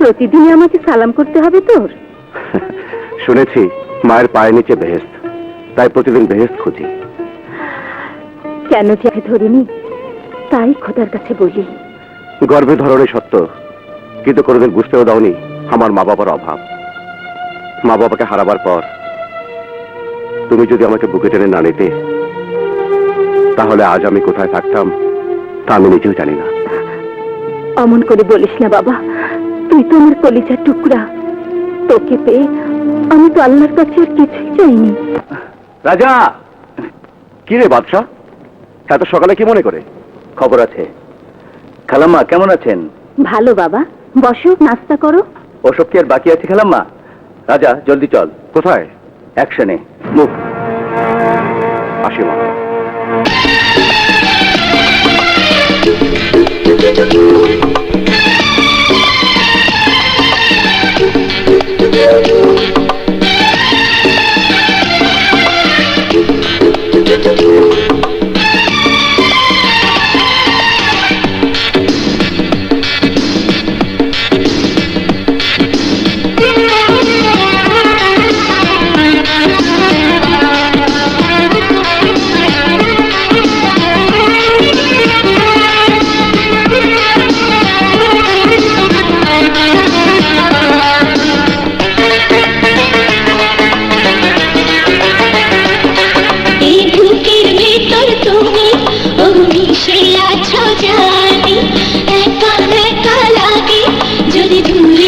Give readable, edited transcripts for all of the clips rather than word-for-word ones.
প্রতিদিনই আমাকে সালাম করতে হবে তোর? শুনেছি মায়ের পায়ের নিচে বেহেশত, তাই প্রতিদিন বেহেশত খুঁজি। কেন যে ধরিনি তাই খোদার কাছে বলি। গর্ভে ধরনের সত্য, কিন্তু কোনোদিন বুঝতেও দাওনি আমার মা বাবার অভাব। মা বাবাকে হারাবার পর তুমি যদি আমাকে বুকে টেনে না নিতে, তাহলে আজ আমি কোথায় থাকতাম তা আমি নিজেও জানি না। অমন করে বলিস না বাবা, তুই তো আমার কলিজার টুকরা। তোকে পেয়ে আমি তো আল্লাহর কাছে আর কিছুই চাইনি। রাজা! কি রে বাদশা, এত সকালে কি মনে করে? খবর আছে। খালাম্মা কেমন আছেন? ভালো বাবা, বসো, নাস্তা করো। ওসব কি আর বাকি আছে খালাম্মা? রাজা জলদি চল। কোথায়? অ্যাকশনে। মুখ আসি মা। জানি একা একা লাগে যদি দূরে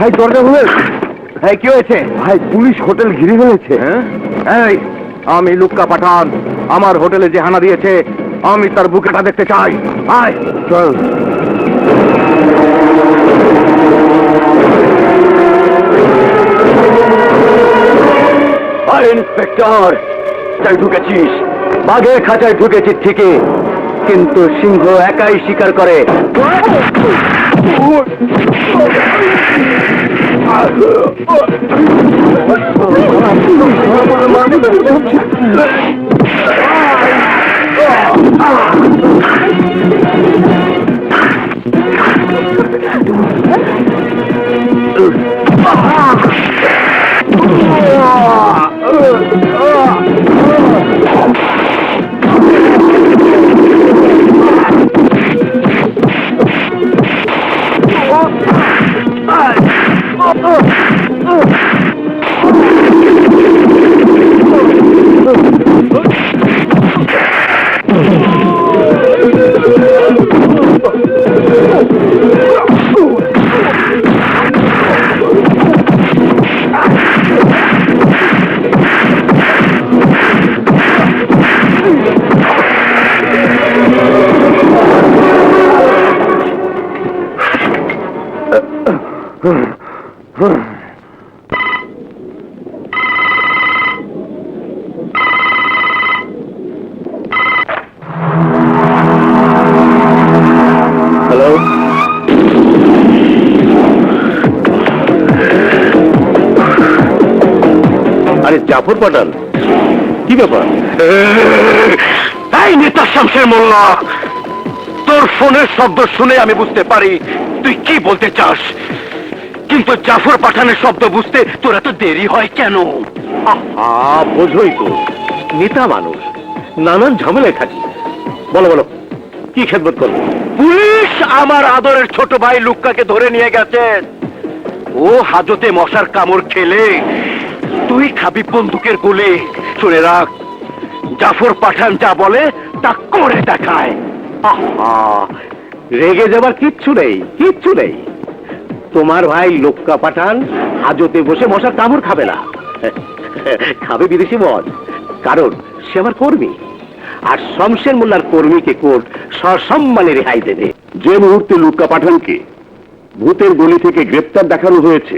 ভাই দরজা খুলে। এই কি হয়েছে? ভাই পুলিশ হোটেল ঘিরে ফেলেছে। এই আমি লুক্কা পাঠান, আমার হোটেলে যে হানা দিয়েছে আমি তার বুকেটা দেখতে চাই। আয় চল। আরে ইন্সপেক্টর, তুই ঢুকেছিস, বাঘের খাঁচায় ঢুকেছিস ঠিকই, কিন্তু সিংহ একাই শিকার করে। হ্যালো, আরে জাফর পাঠান, কি ব্যাপার? এই নেতা শামশের মোল্লা, তোর ফোনের শব্দ শুনে আমি বুঝতে পারি তুই কি বলতে চাস, কিন্তু জাফর পাঠানের শব্দ বুঝতে তোর এত দেরি হয় কেন? বোঝই তো, নেতা মানুষ, নানান ঝামেলায় থাকি। বলো বলো, কি খেদমত করবো? পুলিশ আমার আদরের ছোট ভাই লুক্কাকে ধরে নিয়ে গেছেন। ও হাজতে মশার কামড় খেলে তুই খাবি বন্দুকের গুলি। শুনে রাখ, জাফর পাঠান যা বলে তা করে দেখায়। রেগে যাবার কিচ্ছু নেই, কিচ্ছু নেই। তোমার ভাই লুক্কা পাঠান হাজতে বসে মশার কামড় খাবে না, খাবে বিদেশি মদ, কারণ সে আমার কর্মী। আর শমশের মোল্লার কর্মীকে কোর্ট সসম্মানে রেহাই দেবে। যে মুহূর্তে লুক্কা পাঠানকে ভূতের গলি থেকে গ্রেপ্তার দেখানো হয়েছে,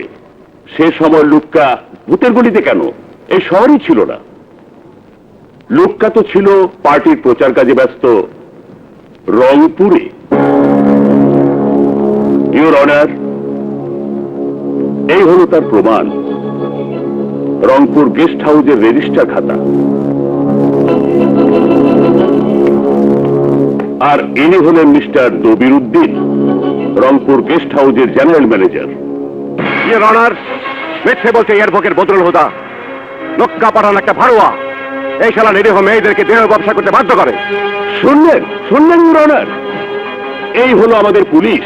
সে সময় লুক্কা ভূতের গলিতে কেন, এই শহরই ছিল না। লুক্কা তো ছিল পার্টির প্রচার কাজে ব্যস্ত রংপুরে। ইওর অনার, এই হলো তার প্রমাণ, রংপুর গেস্ট হাউসের রেজিস্টার খাতা। আর ইনি হলেন মিস্টার দবির উদ্দিন, রংপুর গেস্ট হাউসের জেনারেল ম্যানেজার। ইওর অনার, মিথ্যে বলছে এয়ারপোর্টের বদরুল হুদা। লুক্কা পাঠান একটা ভাড়ুয়া, এই শালা নিরীহ মেয়েদেরকে দেহ ব্যবসা করতে বাধ্য করে। শুনলেন শুনলেন ইওর অনার, এই হলো আমাদের পুলিশ,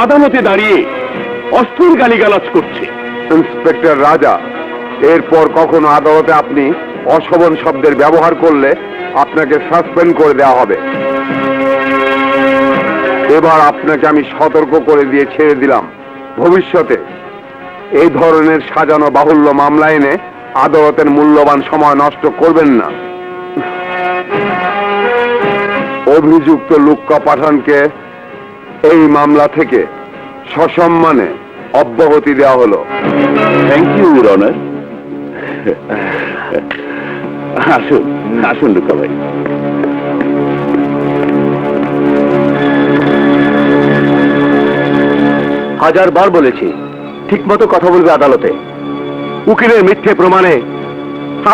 আদালতে দাঁড়িয়ে অশ্লীল গালিগালাজ করছে। ইন্সপেক্টর রাজা, এরপর কখনো আদালতে আপনি অশোভন শব্দের ব্যবহার করলে আপনাকে সাসপেন্ড করে দেওয়া হবে। এবার আপনাকে আমি সতর্ক করে দিয়ে ছেড়ে দিলাম, ভবিষ্যতে এই ধরনের সাজানো বাহুল্য মামলা এনে আদালতের মূল্যবান সময় নষ্ট করবেন না। অভিযুক্ত লুক্কা পাঠানকে এই মামলা থেকে সসম্মানে অব্যাহতি দেওয়া হলো। Thank you your honour. আসুন আসুন লুক্কা ভাই। হাজারবার বলেছি, ঠিক মতো কথা বলবে আদালতে। উকিলের মিথ্যে প্রমাণে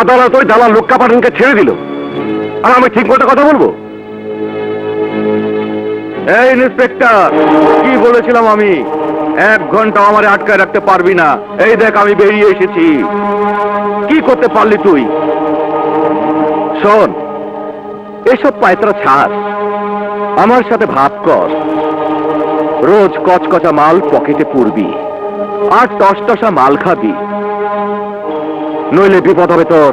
আদালত ওই দালাল লুক্কা পাঠানকে ছেড়ে দিল, আর আমি ঠিক মতো কথা বলবো? এই ইন্সপেক্টর, কি বলেছিলাম আমি? 1 ঘন্টা আমারে আটকায় রাখতে পারবি না। এই দেখ, আমি বেরিয়ে এসেছি। কি করতে পারলি তুই? শোন, এসব পায়তারা ছাড়, আমার সাথে ভাব কর। রোজ কচকচা মাল পকেটে পুরবি আর টসটসা মাল খাবি, নইলে বিপদ হবে তোর।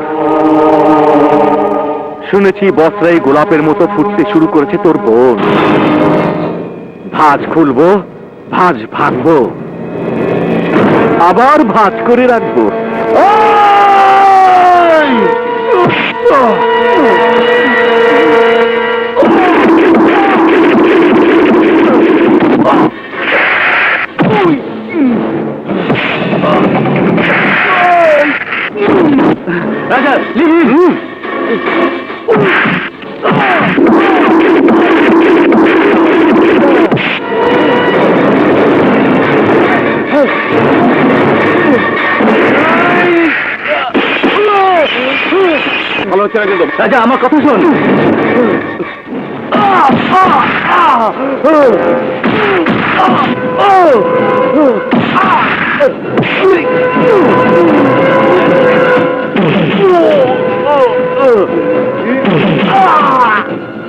শুনেছি বস্রাই গোলাপের মতো ফুটতে শুরু করেছে তোর বোন। ভাঁজ খুলবো, ভাঁজ ভাঙবো, আবার ভাঁজ করে রাখবো। রাজা, ভালো হচ্ছে না কিন্তু। রাজা, আমার কথা শোন।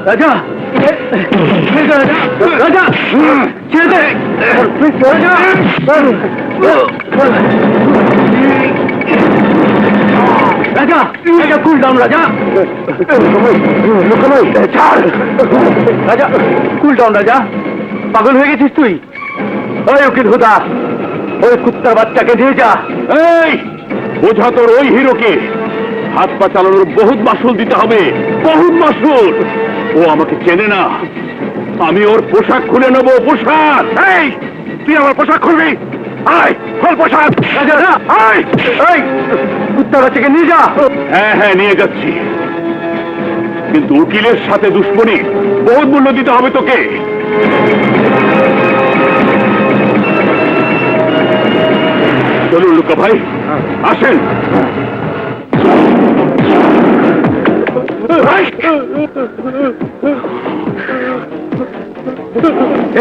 রাজা, রাজা, ছেড়ে দে। রাজা, রাজা, রাজা, কুল ডাউন রাজা। রাজা, কুল ডাউন রাজা। পাগল হয়ে গেছিস তুই? ওই উকিল হুদা, ওই কুত্তার বাচ্চাকে নিয়ে যা। এই বোঝা তোর ওই হিরোকে। হাত পা চালানোর বহুত মাসুল দিতে হবে, বহুত মাসুল। ও আমাকে চেনে না, আমি ওর পোশাক খুলে নেবো। পোশাক? এই তুই আমার পোশাক খুলবি? আয়, খোল পোশাক। আয়, এই কুত্তার বাচ্চাকে নিয়ে যা। হ্যাঁ হ্যাঁ, নিয়ে যাচ্ছি, কিন্তু উকিলের সাথে দুশ্মনী, বহুত মূল্য দিতে হবে তোকে। চলুন লুকা ভাই, আসেন।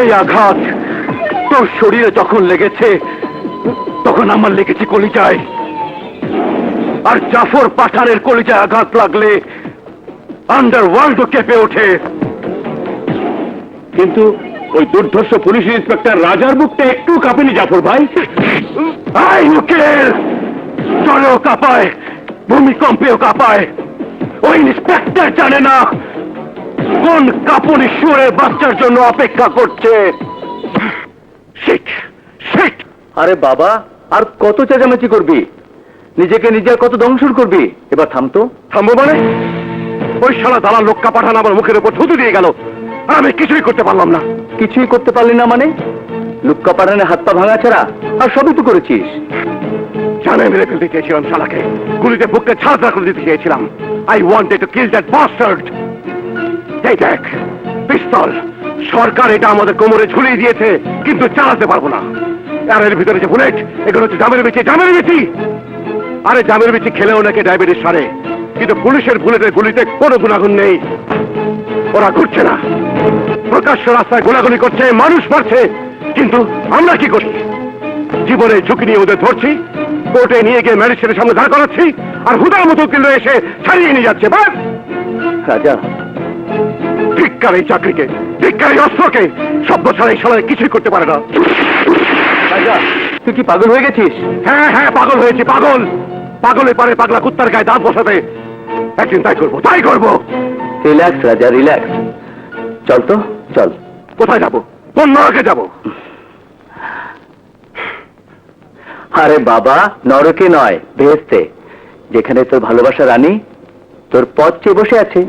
এই আঘাত তোর শরীরে যখন লেগেছে, তখন আমার লেগেছে কলিজায়। আর জাফর পাঠানের কলিজায় আঘাত লাগলে আন্ডারওয়ার্ল্ডও কেঁপে ওঠে। কিন্তু ওই দুর্ধর্ষ পুলিশ ইন্সপেক্টর রাজার বুকটা একটু কাঁপেনি জাফর ভাই। আই উকিল, জলেও কাঁপায়, ভূমিকম্পেও কাঁপায়। ওই ইন্সপেক্টর জানে না কোন কাপুনি সুরের বাচ্চার জন্য অপেক্ষা করছে। আরে বাবা, আর কত চেঁচামেচি করবি? নিজেকে নিজে কত দংশন করবি? এবার থামতো। থামবো মানে? ওই শালা দালাল লোক্কা পাঠান আমার মুখের উপর থুতু দিয়ে গেল, আমি কিছুই করতে পারলাম না। কিছুই করতে পারলি না মানে? লুক্কা পাঠানে হাত পা ভাঙা ছাড়া আর সবই তো করেছিস। জানে মেরে ফেলতে চেয়েছিলাম শালাকে, গুলিতে বুকটা ছাড়া করে দিতে চেয়েছিলাম। I wanted to kill that bastard. এই দেখ পিস্তল, সরকার এটা আমাদের কোমরে ঝুলিয়ে দিয়েছে, কিন্তু চালাতে পারবো না। আর এর ভিতরে যে বুলেট, এগুলো হচ্ছে জামের বিচি। আরে জামের বিচি খেলেও নাকি ডায়াবেটিস সারে, কিন্তু পুলিশের বুলেটের গুলিতে কোনো গুণাগুণ নেই। ওরা ঘুরছে না, প্রকাশ্য রাস্তায় গোলাগুলি করছে, মানুষ মারছে, কিন্তু আমরা কি করি? জীবনের ঝুঁকি নিয়ে ওদের ধরছি, কোর্টে নিয়ে গিয়ে ম্যাজিস্ট্রেটের সামনে দাঁড় করাচ্ছি, আর হুদার মতো উকিল এসে ছাড়িয়ে নিয়ে যাচ্ছে। বাস রাজা, ধিক্কার এই চাকরিকে, ধিক্কার এই অস্ত্রকে। শব্দ ছাড়া এই শালায় কিছুই করতে পারে না। রাজা, তুই কি পাগল হয়ে গেছিস? হ্যাঁ হ্যাঁ, পাগল হয়েছি, পাগল। পাগলে পারে পাগলা কুত্তার গায়ে দাঁত বসাতে। একদিন তাই করবো। রিল্যাক্স রাজা, রিল্যাক্স। চল তো, চল। কোথায় যাবো? কোন নরকে যাবো? আরে বাবা, নরকে নয়, বেহেশতে, যেখানে তোর ভালোবাসা রানী তোর পথ চেয়ে বসে আছে।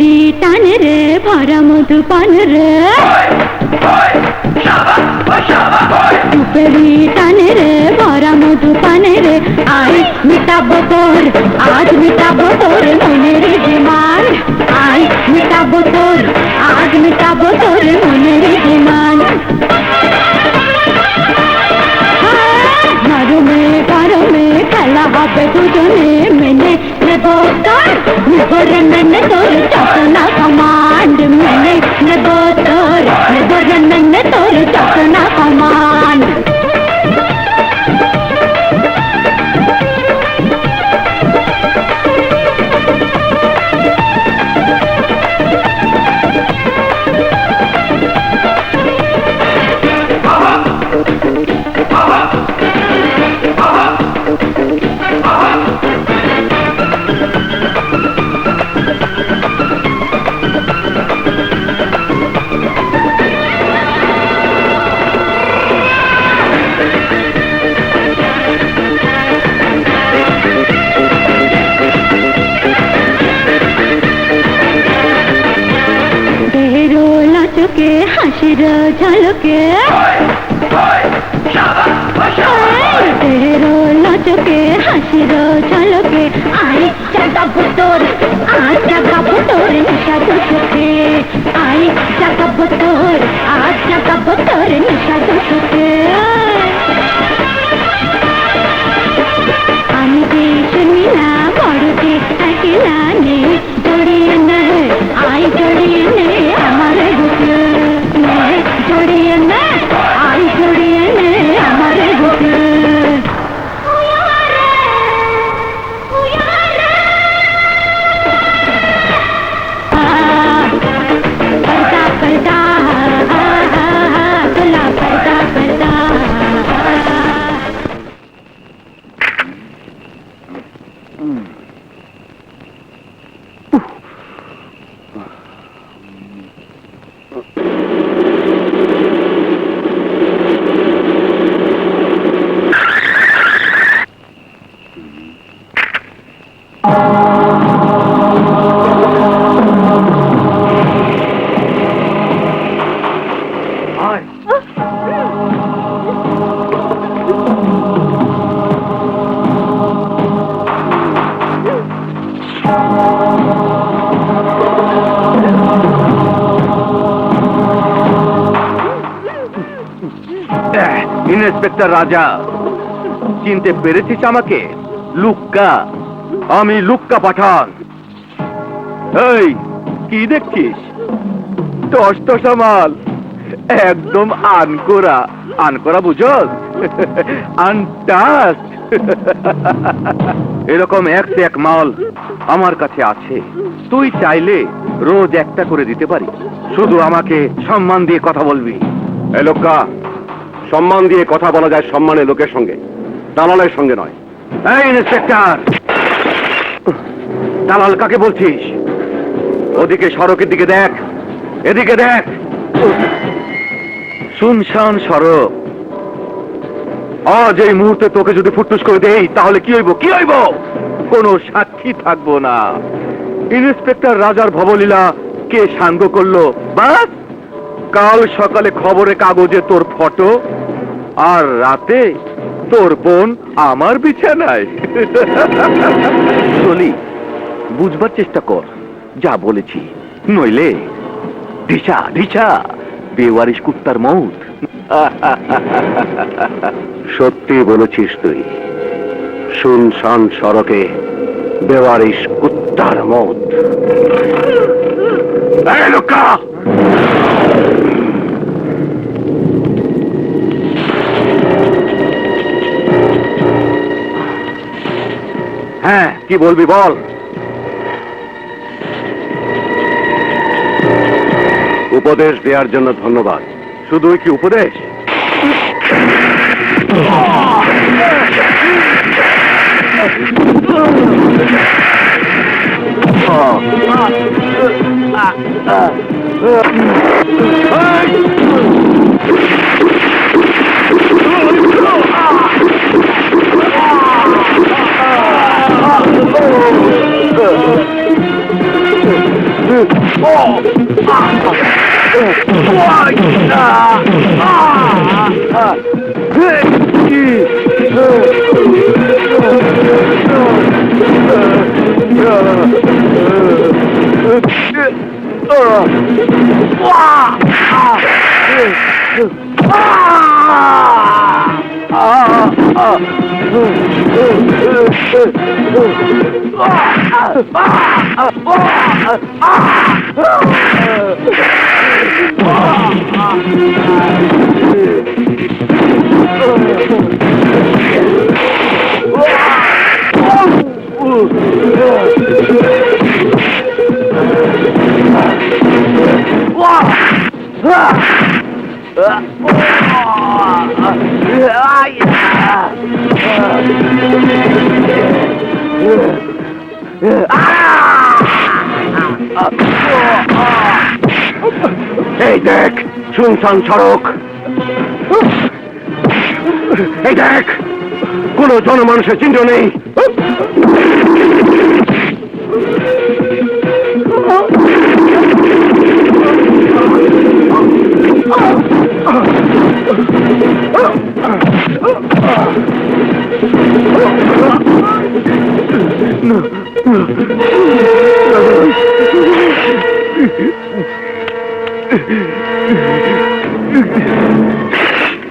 রূপেরি টানে রে ভরা মধু পান রে রূপেরি টানে রে ভরা মধু পানে রে আই মিটাবো তোর আজ মিটাবো তোর মনের ডিমান্ড আই মিটাবো তোর আজ মিটাবো তোর মনের ডিমান্ড নরমে গরমে খেলা হবে দুজনে মেনে নেব তোর নেবরে মেনে তোর চটনা কমান্ড মেনে নেব তোর নেবরে মেনে তোর চটনা কমান্ড চোখে হাসির ঝলকে চোখে হাসির ঝলকে আই জাগাবো তোর আজ জাগাবো তোর নেশা তো চোখে আই জাগাবো তোর আজ জাগাবো তোর নেশা তো চোখে আমি যে শুনি না বড় যে একলা নে জড়িয়ে নে আই জড়িয়ে নে আমার বুকে নে জড়িয়ে নে আই জড়িয়ে নে আমার বুকে पर्दा पर्दा गला पर्दा पर्दा ইন্সপেক্টর রাজা চিনতে পেরেছিস আমাকে? লুক্কা, আমি লুক্কা পাঠান। এই কি দেখছিস? টসটসা মাল, একদম আনকোরা। আনকোরা বুঝস? আনটাস্ট। এরকম এক মাল আমার কাছে আছে। তুই চাইলে রোজ একটা করে দিতে পারি। শুধু আমাকে সম্মান দিয়ে কথা বলবি। এই লোকা, সম্মান দিয়ে কথা বলা যায় সম্মানের লোকের সঙ্গে, দালালের সঙ্গে নয়। এই ইন্সপেক্টর, দালাল কাকে বলছিস? ওদিকে সড়কের দিকে দেখ, এদিকে দেখ। শুনশান সড়ক। আজ এই মুহূর্তে তোকে যদি ফুটুস করে দেই তাহলে কি হইব? কি হইব? কোনো সাক্ষী থাকবো না। ইন্সপেক্টর রাজার ভবলীলা কে সাঙ্গ করলো, বাস কাল সকালে খবরে কাগজে তোর ফটো, আর রাতে তোর বোন আমার বিছানায়। চলি, বুঝবার চেষ্টা কর যা বলেছি, নইলে ঢিসা ঢিসা বেওয়ারিশ কুত্তার মৌত। সত্যি বলেছিস তুই, শুনশান সড়কে বেওয়ারিশ কুত্তার মত। এই লোকা, হ্যাঁ কি বলবি বল। উপদেশ দেওয়ার জন্য ধন্যবাদ। শুধুই কি উপদেশ? এই দেখ শুনশান সড়ক, এই দেখ কোনো জনমানুষের চিহ্ন নেই।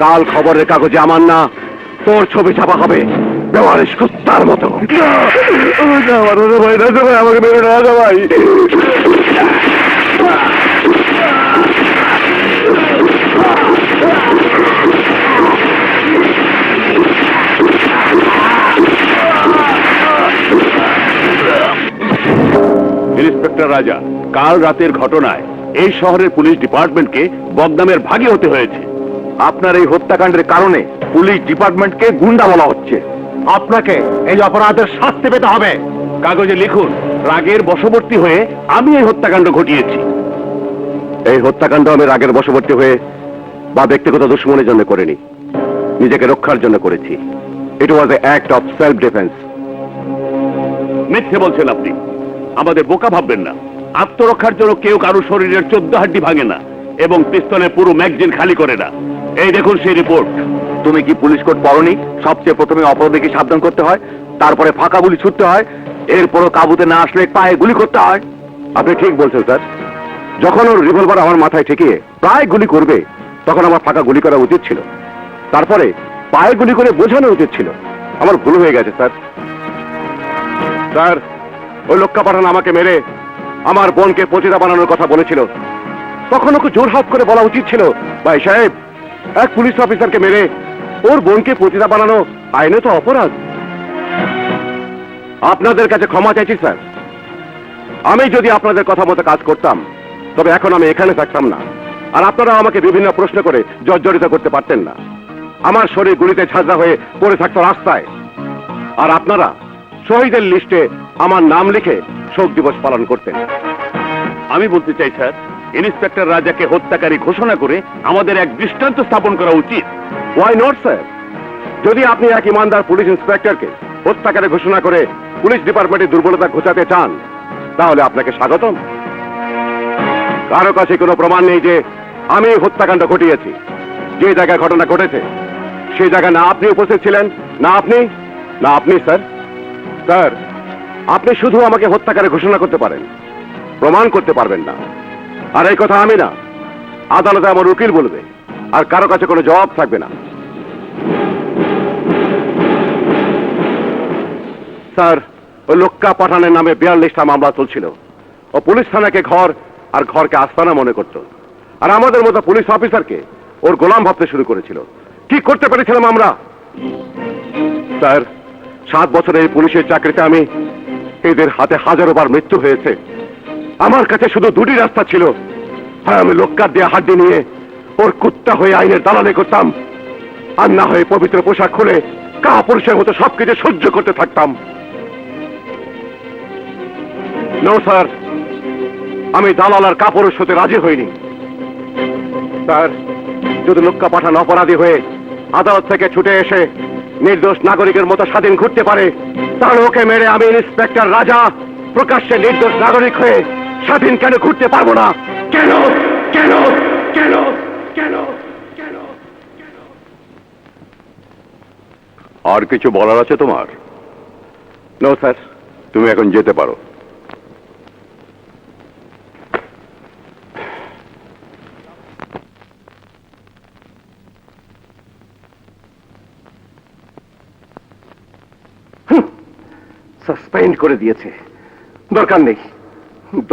কাল খবরের কাগজে আমার না তোর ছবি ছাপা হবে বেওয়ারিশ কুত্তার মতো। ভাই রাজা ভাই, আমাকে মেরে রাজা ভাই। ইন্সপেক্টর রাজা, কাল রাতের ঘটনায় এই শহরের পুলিশ ডিপার্টমেন্টকে বদনামের ভাগী হতে হয়েছে। আপনার এই হত্যাকাণ্ডের কারণে পুলিশ ডিপার্টমেন্টকে গুন্ডা বলা হচ্ছে। আপনাকে এই অপরাধের শাস্তি পেতে হবে। কাগজে লিখুন, রাগের বশবর্তী হয়ে আমি এই হত্যাকাণ্ড ঘটিয়েছি। এই হত্যাকাণ্ড আমি রাগের বশবর্তী হয়ে বা ব্যক্তিগত দুশ্মনের জন্য করিনি, নিজেকে রক্ষার জন্য করেছি। ইট ওয়াজ এ অ্যাক্ট অফ সেলফ ডিফেন্স। মিথ্যে বলছেন আপনি, আমাদের বোকা ভাববেন না। আত্মরক্ষার জন্য কেউ কারো শরীরের 14 হাড্ডি ভাঙে না এবং পিস্তলের পুরো ম্যাগজিন খালি করে না। এই দেখুন সেই রিপোর্ট। তুমি কি পুলিশ কোড পড়নি? সবচেয়ে প্রথমে অপরাধীকে সাবধান করতে হয়, তারপরে ফাঁকা গুলি ছুটতে হয়, এরপরও কাবুতে না আসলে পায়ে গুলি করতে হয়। আপনি ঠিক বলছেন স্যার। যখন ওর রিভলভার আমার মাথায় ঠেকিয়ে প্রায় গুলি করবে, তখন আমার ফাঁকা গুলি করা উচিত ছিল, তারপরে পায়ে গুলি করে বোঝানো উচিত ছিল। আমার ভুল হয়ে গেছে স্যার। স্যার, ওই লোকটা পাঠান আমাকে মেরে আমার বোনকে পতিতা বানানোর কথা বলেছিল। তখন ওকে জোরহাত করে বলা উচিত ছিল, ভাই সাহেব, এক পুলিশ অফিসারকে মেরে ওর বোনকে পতিতা বানানো আইনে তো অপরাধ। আপনাদের কাছে ক্ষমা চাইছি স্যার। আমি যদি আপনাদের কথা মতো কাজ করতাম, তবে এখন আমি এখানে থাকতাম না, আর আপনারা আমাকে বিভিন্ন প্রশ্ন করে জর্জরিত করতে পারতেন না। আমার শরীর গুলিতে ঝাঁঝরা হয়ে পড়ে থাকতো রাস্তায়, আর আপনারা শহীদের লিস্টে আমার নাম লিখে শোক দিবস পালন করতেন। আমি বলতে চাই স্যার, ইন্সপেক্টর রাজাকে হত্যাকারী ঘোষণা করে আমাদের এক দৃষ্টান্ত স্থাপন করা উচিত। Why not sir? যদি আপনি এক ইমানদার পুলিশ ইন্সপেক্টরকে হত্যাকারী ঘোষণা করে পুলিশ ডিপার্টমেন্টের দুর্বলতা ঘোচাতে চান, তাহলে আপনাকে স্বাগতম। কারো কাছে কোনো প্রমাণ নেই যে আমি হত্যাকাণ্ড ঘটিয়েছি। যে জায়গায় ঘটনা ঘটেছে সেই জায়গায় না আপনি উপস্থিত ছিলেন, না আপনি স্যার। স্যার, আপনি শুধু আমাকে হত্যাকারী ঘোষণা করতে পারেন, প্রমাণ করতে পারবেন না। আর এই কথা আমি না, আদালতে আমার উকিল বলবে, আর কারো কাছে কোনো জবাব থাকবে না। স্যার, ওই লোক্কা পাঠানের নামে 42টা মামলা চলছিল। ও পুলিশ থানাকে ঘর আর ঘরকে আস্তানা মনে করত, আর আমাদের মতো পুলিশ অফিসারকে ওর গোলাম ভাবতে শুরু করেছিল। কি করতে পেরেছিলাম আমরা? স্যার, 7 বছরের এই পুলিশের চাকরিতে আমি এদের হাতে হাজারো বার মৃত্যু হয়েছে। আমার কাছে শুধু দুটি রাস্তা ছিল, হয় আমি লোক্কার দিয়ে হাড্ডি নিয়ে ওর কুত্তা হয়ে আইনের দালালি করতাম, আর না হয়ে পবিত্র পোশাক খুলে কাপুরুষের মতো সবকিছু সহ্য করতে থাকতাম। নো স্যার, আমি দালাল আর কাপুরুষ হতে রাজি হইনি। স্যার, যদি লোক্কা পাঠান অপরাধী হয়ে আদালত থেকে ছুটে এসে নির্দোষ নাগরিকের মতো স্বাধীন ঘুরতে পারে, তাহলে ওকে মেরে আমি ইন্সপেক্টর রাজা প্রকাশ্যে নির্দোষ নাগরিক হয়ে স্বাধীন কেন ঘুরতে পারবো না? কেন কেন কেন কেন কেন? আর কিছু বলার আছে তোমার? নো স্যার, তুমি এখন যেতে পারো। সাসপেন্ড করে দিয়েছে। দরকার নেই,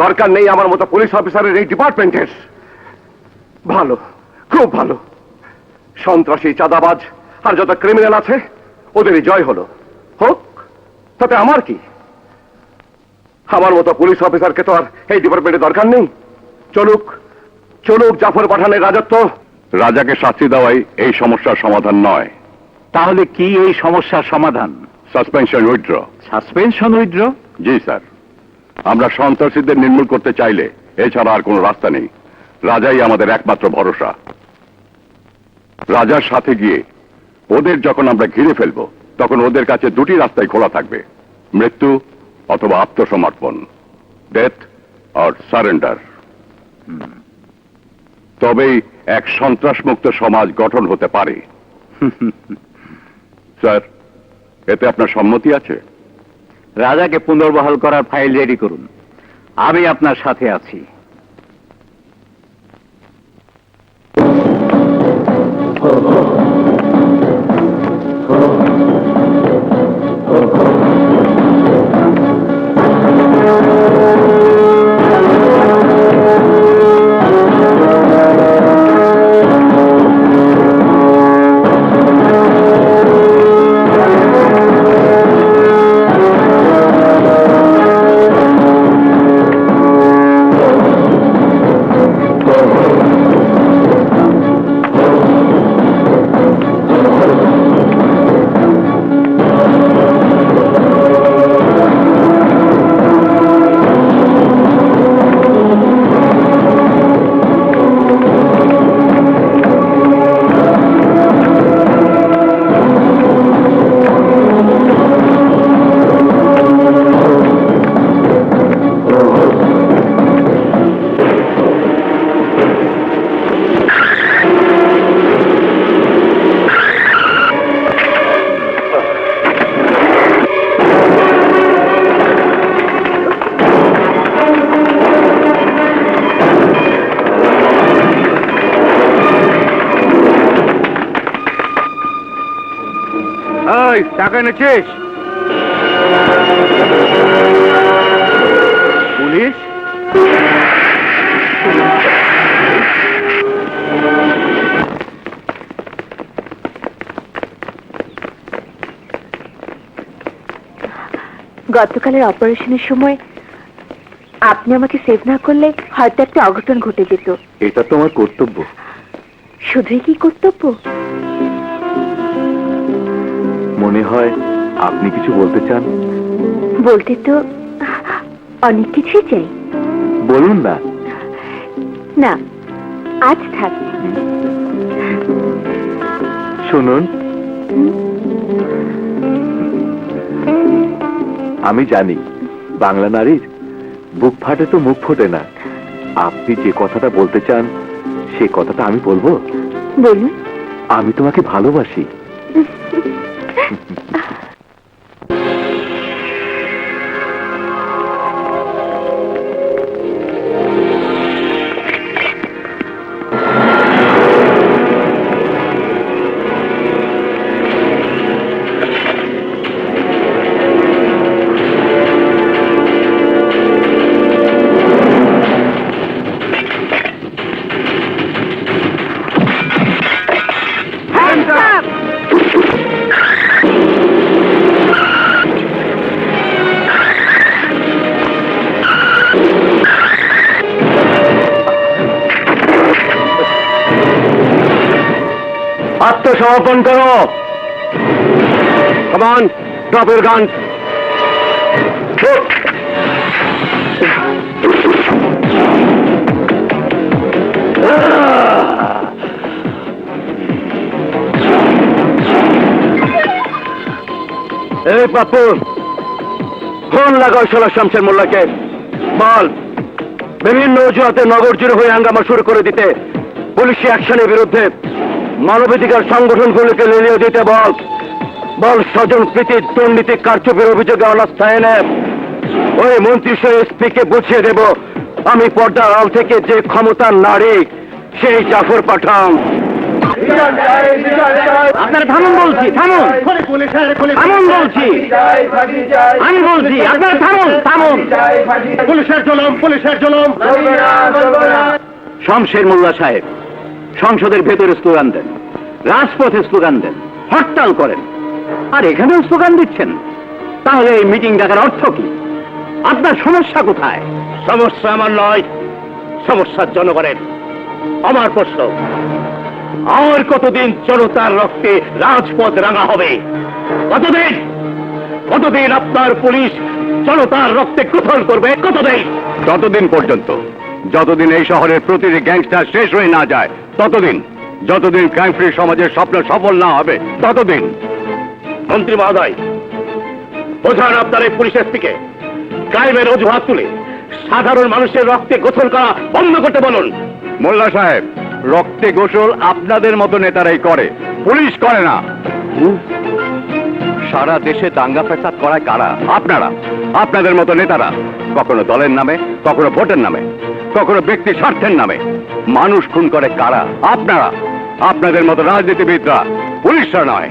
দরকার নেই আমার মতো পুলিশ অফিসারের এই ডিপার্টমেন্টের। ভালো, খুব ভালো। সন্ত্রাসী, চাঁদাবাজ আর যত ক্রিমিনাল আছে ওদেরই জয় হলো। হোক, তাতে আমার কি? আমার মতো পুলিশ অফিসারকে তো আর এই ডিপার্টমেন্টে দরকার নেই। চলুক চলুক জাফর পাঠানের রাজত্ব। রাজাকে শাস্তি দেওয়াই এই সমস্যার সমাধান নয়। তাহলে কি এই সমস্যার সমাধান? Suspension withdraw. Suspension withdraw? জি স্যার, আমরা সন্ত্রাসীদের নির্মূল করতে চাইলে এছাড়া আর কোনো রাস্তা নেই। রাজাই আমাদের একমাত্র ভরসা। রাজার সাথে গিয়ে ওদের যখন আমরা ঘিরে ফেলবো তখন ওদের কাছে দুটি রাস্তাই খোলা থাকবে, মৃত্যু অথবা আত্মসমর্পণ, ডেথ আর সারেন্ডার। তবেই এক সন্ত্রাসমুক্ত সমাজ গঠন হতে পারে। স্যার, এতে আপনার সম্মতি আছে? রাজাকে পুনর্বহাল করার ফাইল রেডি করুন, আমি আপনার সাথে আছি। টাকা এনেছিস? পুলিশ? গতকালের অপারেশনের সময় আপনি আমাকে সেভ না করলে হয়তো একটা অঘটন ঘটে যেত। এটা তোমার কর্তব্য। শুধুই কি কর্তব্য? মনে হয় আপনি কিছু বলতে চান। বলতে তো অনেক কিছুই চাই। বলুন না। না, আজ থাক। শুনুন, আমি জানি বাংলা নারীর বুক ফাটে তো মুখ ফোটে না। আপনি যে কথাটা বলতে চান সে কথাটা আমি বলবো। বলুন। আমি তোমাকে ভালোবাসি। আত্মসমর্পণ করো। Come on, drop your guns. এই পাপ্পু, ফোন লাগাও শালা শামসের মোল্লাকে। বল বিভিন্ন অজুহাতে নগর জুড়ে হয়ে হাঙ্গামা শুরু করে দিতে, পুলিশি অ্যাকশনের বিরুদ্ধে মানবাধিকার সংগঠনগুলোকে লেলিয়ে দিতে বল স্বজন প্রীতির দুর্নীতি কারচুপির অভিযোগে অনাস্থা এনে ওই মন্ত্রী এসপিকে বুঝিয়ে দেব আমি পর্দার আড়াল থেকে যে ক্ষমতার নারী সেই জাফর পাঠান। আপনারা থামুন বলছি, থামুন থামুন বলছি, আমি বলছি আপনারা থামুন। পুলিশের জুলুম। শমশের মোল্লা সাহেব সংসদের ভেতরে স্লোগান দেন, রাজপথে স্লোগান দেন, হরতাল করেন, আর এখানেও স্লোগান দিচ্ছেন। তাহলে এই মিটিং ডাকার অর্থ কি? আপনার সমস্যা কোথায়? সমস্যা আমার নয়, সমস্যার জনগণের। আমার প্রশ্ন, আর কতদিন জনতার রক্তে রাজপথ রাঙা হবে? কতদিন আপনার পুলিশ জনতার রক্তে গোসল করবে? কতদিন? ততদিন পর্যন্ত যতদিন এই শহরের প্রতিটি গ্যাংস্টার শেষ হয়ে না যায়, ততদিন। যতদিন ক্রাইম ফ্রি সমাজের স্বপ্ন সফল না হবে, ততদিন। মন্ত্রী মহোদয়, বোঝান আপনার এই পুলিশ এসপিকে ক্রাইমের অজুহাত তুলে সাধারণ মানুষের রক্তে গোসল করা বন্ধ করতে বলুন। মোল্লা সাহেব, রক্তে গোসল আপনাদের মতো নেতারাই করে, পুলিশ করে না। সারা দেশে দাঙ্গা ফ্যাসাদ করায় কারা? আপনারা, আপনাদের মতো নেতারা। কখনো দলের নামে, কখনো ভোটের নামে, কখনো ব্যক্তি স্বার্থের নামে মানুষ খুন করে কারা? আপনারা। আপনাদের মতো রাজনীতিবিদরা, পুলিশরা নয়।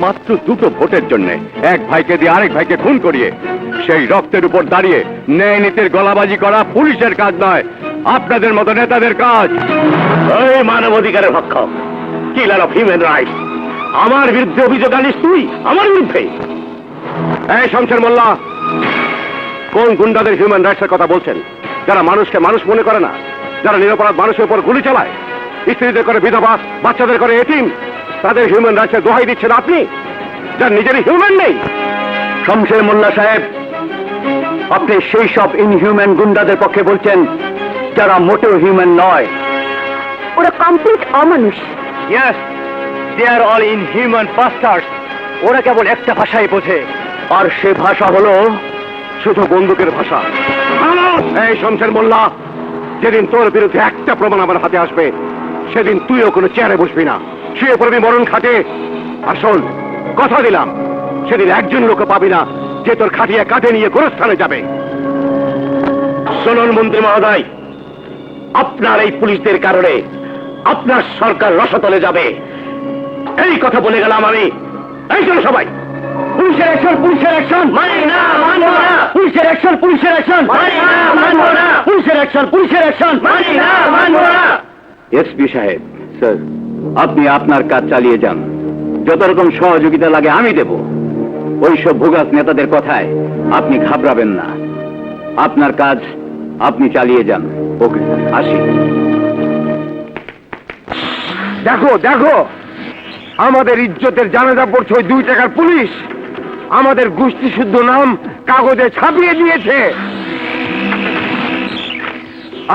মাত্র দুটো ভোটের জন্য এক ভাইকে দিয়ে আরেক ভাইকে খুন করিয়ে সেই রক্তের উপর দাঁড়িয়ে ন্যায় নীতির গলাবাজি করা পুলিশের কাজ নয়, আপনাদের মতো নেতাদের কাজ। এই মানবাধিকারের ভক্ষক, কিলার অফ হিউম্যান রাইটস, আমার বিরুদ্ধে অভিযোগ আনিস তুই? আমার বিরুদ্ধে? এই শমশের মোল্লা, কোন গুন্ডাদের হিউম্যান রাইটসের কথা বলছেন? যারা মানুষকে মানুষ মনে করে না, যারা নিরপরাধ মানুষের উপর গুলি চালায়, স্ত্রীদের করে বিধবা, বাচ্চাদের করে এতিম, তাদের হিউম্যান রাইটসের দোহাই দিচ্ছেন আপনি, যার নিজেরই হিউম্যান নেই। শমশের মোল্লা সাহেব, আপনি সেই সব ইনহিউম্যান গুন্ডাদের পক্ষে বলছেন যারা মোটেও হিউম্যান নয়। ওরা complete Amanush. Yes, they are all inhuman bastards. ওরা কেবল একটা ভাষাই বোঝে, আর সে ভাষা হলো শুধু বন্দুকের ভাষা। এই শমশের মোল্লা, যেদিন তোর বিরুদ্ধে একটা প্রমাণ আমার হাতে আসবে, সেদিন তুইও কোনো চেয়ারে বসবি না, শুয়ে পড়বি মরণ খাটে। আসল কথা দিলাম, সেদিন একজন লোক পাবি না যে তোর খাটিয়ে কাঁধে নিয়ে গোরস্থানে যাবে। শুনুন মন্ত্রী মহোদয়, আপনার এই পুলিশদের কারণে আপনার সরকার রসাতলে যাবে, এই কথা বলে গেলাম আমি। এই শোনো সবাই, পুলিশের অ্যাকশন, পুলিশের অ্যাকশন, মানি না, মানব না। পুলিশের অ্যাকশন, পুলিশের অ্যাকশন, মানি না, মানব না। পুলিশের অ্যাকশন, পুলিশের অ্যাকশন, মানি না, মানব না। এসপি সাহেব, স্যার, আপনি আপনার কাজ চালিয়ে যান, যত রকম সহযোগিতা লাগে আমি দেব। ওইসব ভোগাস নেতাদের কথায় আপনি ঘাবড়াবেন না, আপনার কাজ আপনি চালিয়ে যান। ওকে, আসি। দেখো দেখো, আমাদের ইজ্জতের জানাজা পড়ছে ওই 2 টাকার পুলিশ, আমাদের গোষ্ঠী শুদ্ধ নাম কাগজে ছাপিয়ে দিয়েছে।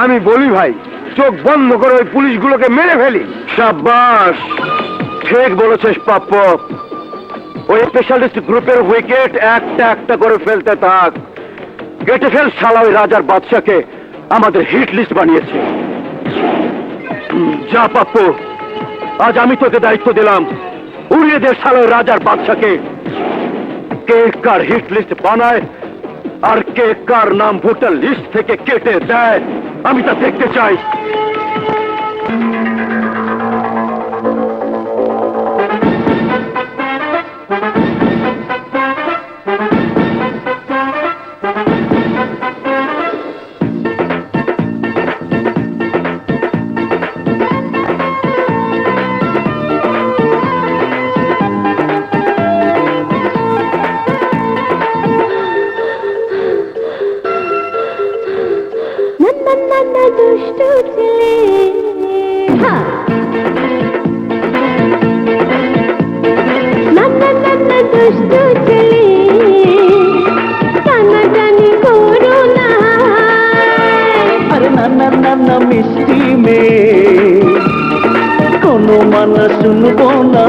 আমি বলি ভাই, চোখ বন্ধ করে ওই পুলিশগুলোকে মেরে ফেলি। সাব্বাস, ঠিক বলেছিস পাপ্প। ওই স্পেশালিস্ট গ্রুপের উইকেট একটা একটা করে ফেলতে থাক, কেটে ফেল শালা ওই রাজার বাদশাকে, আমাদের হিট লিস্ট বানিয়েছে। যা পাপ্পু, আজ আমি তোকে দায়িত্ব দিলাম, উড়িয়ে দে শালা ওই রাজার বাদশাকে। কে কার হিট লিস্ট বানায় আর কে কার নাম ভোটার লিস্ট থেকে কেটে দেয়, আমি তা দেখতে চাই। দুষ্ট ছেলে, দুষ্ট ছেলে, টানাটানি করো না। আরে না না না না মিষ্টি মেয়ে, কোনো মানা শুনবো না।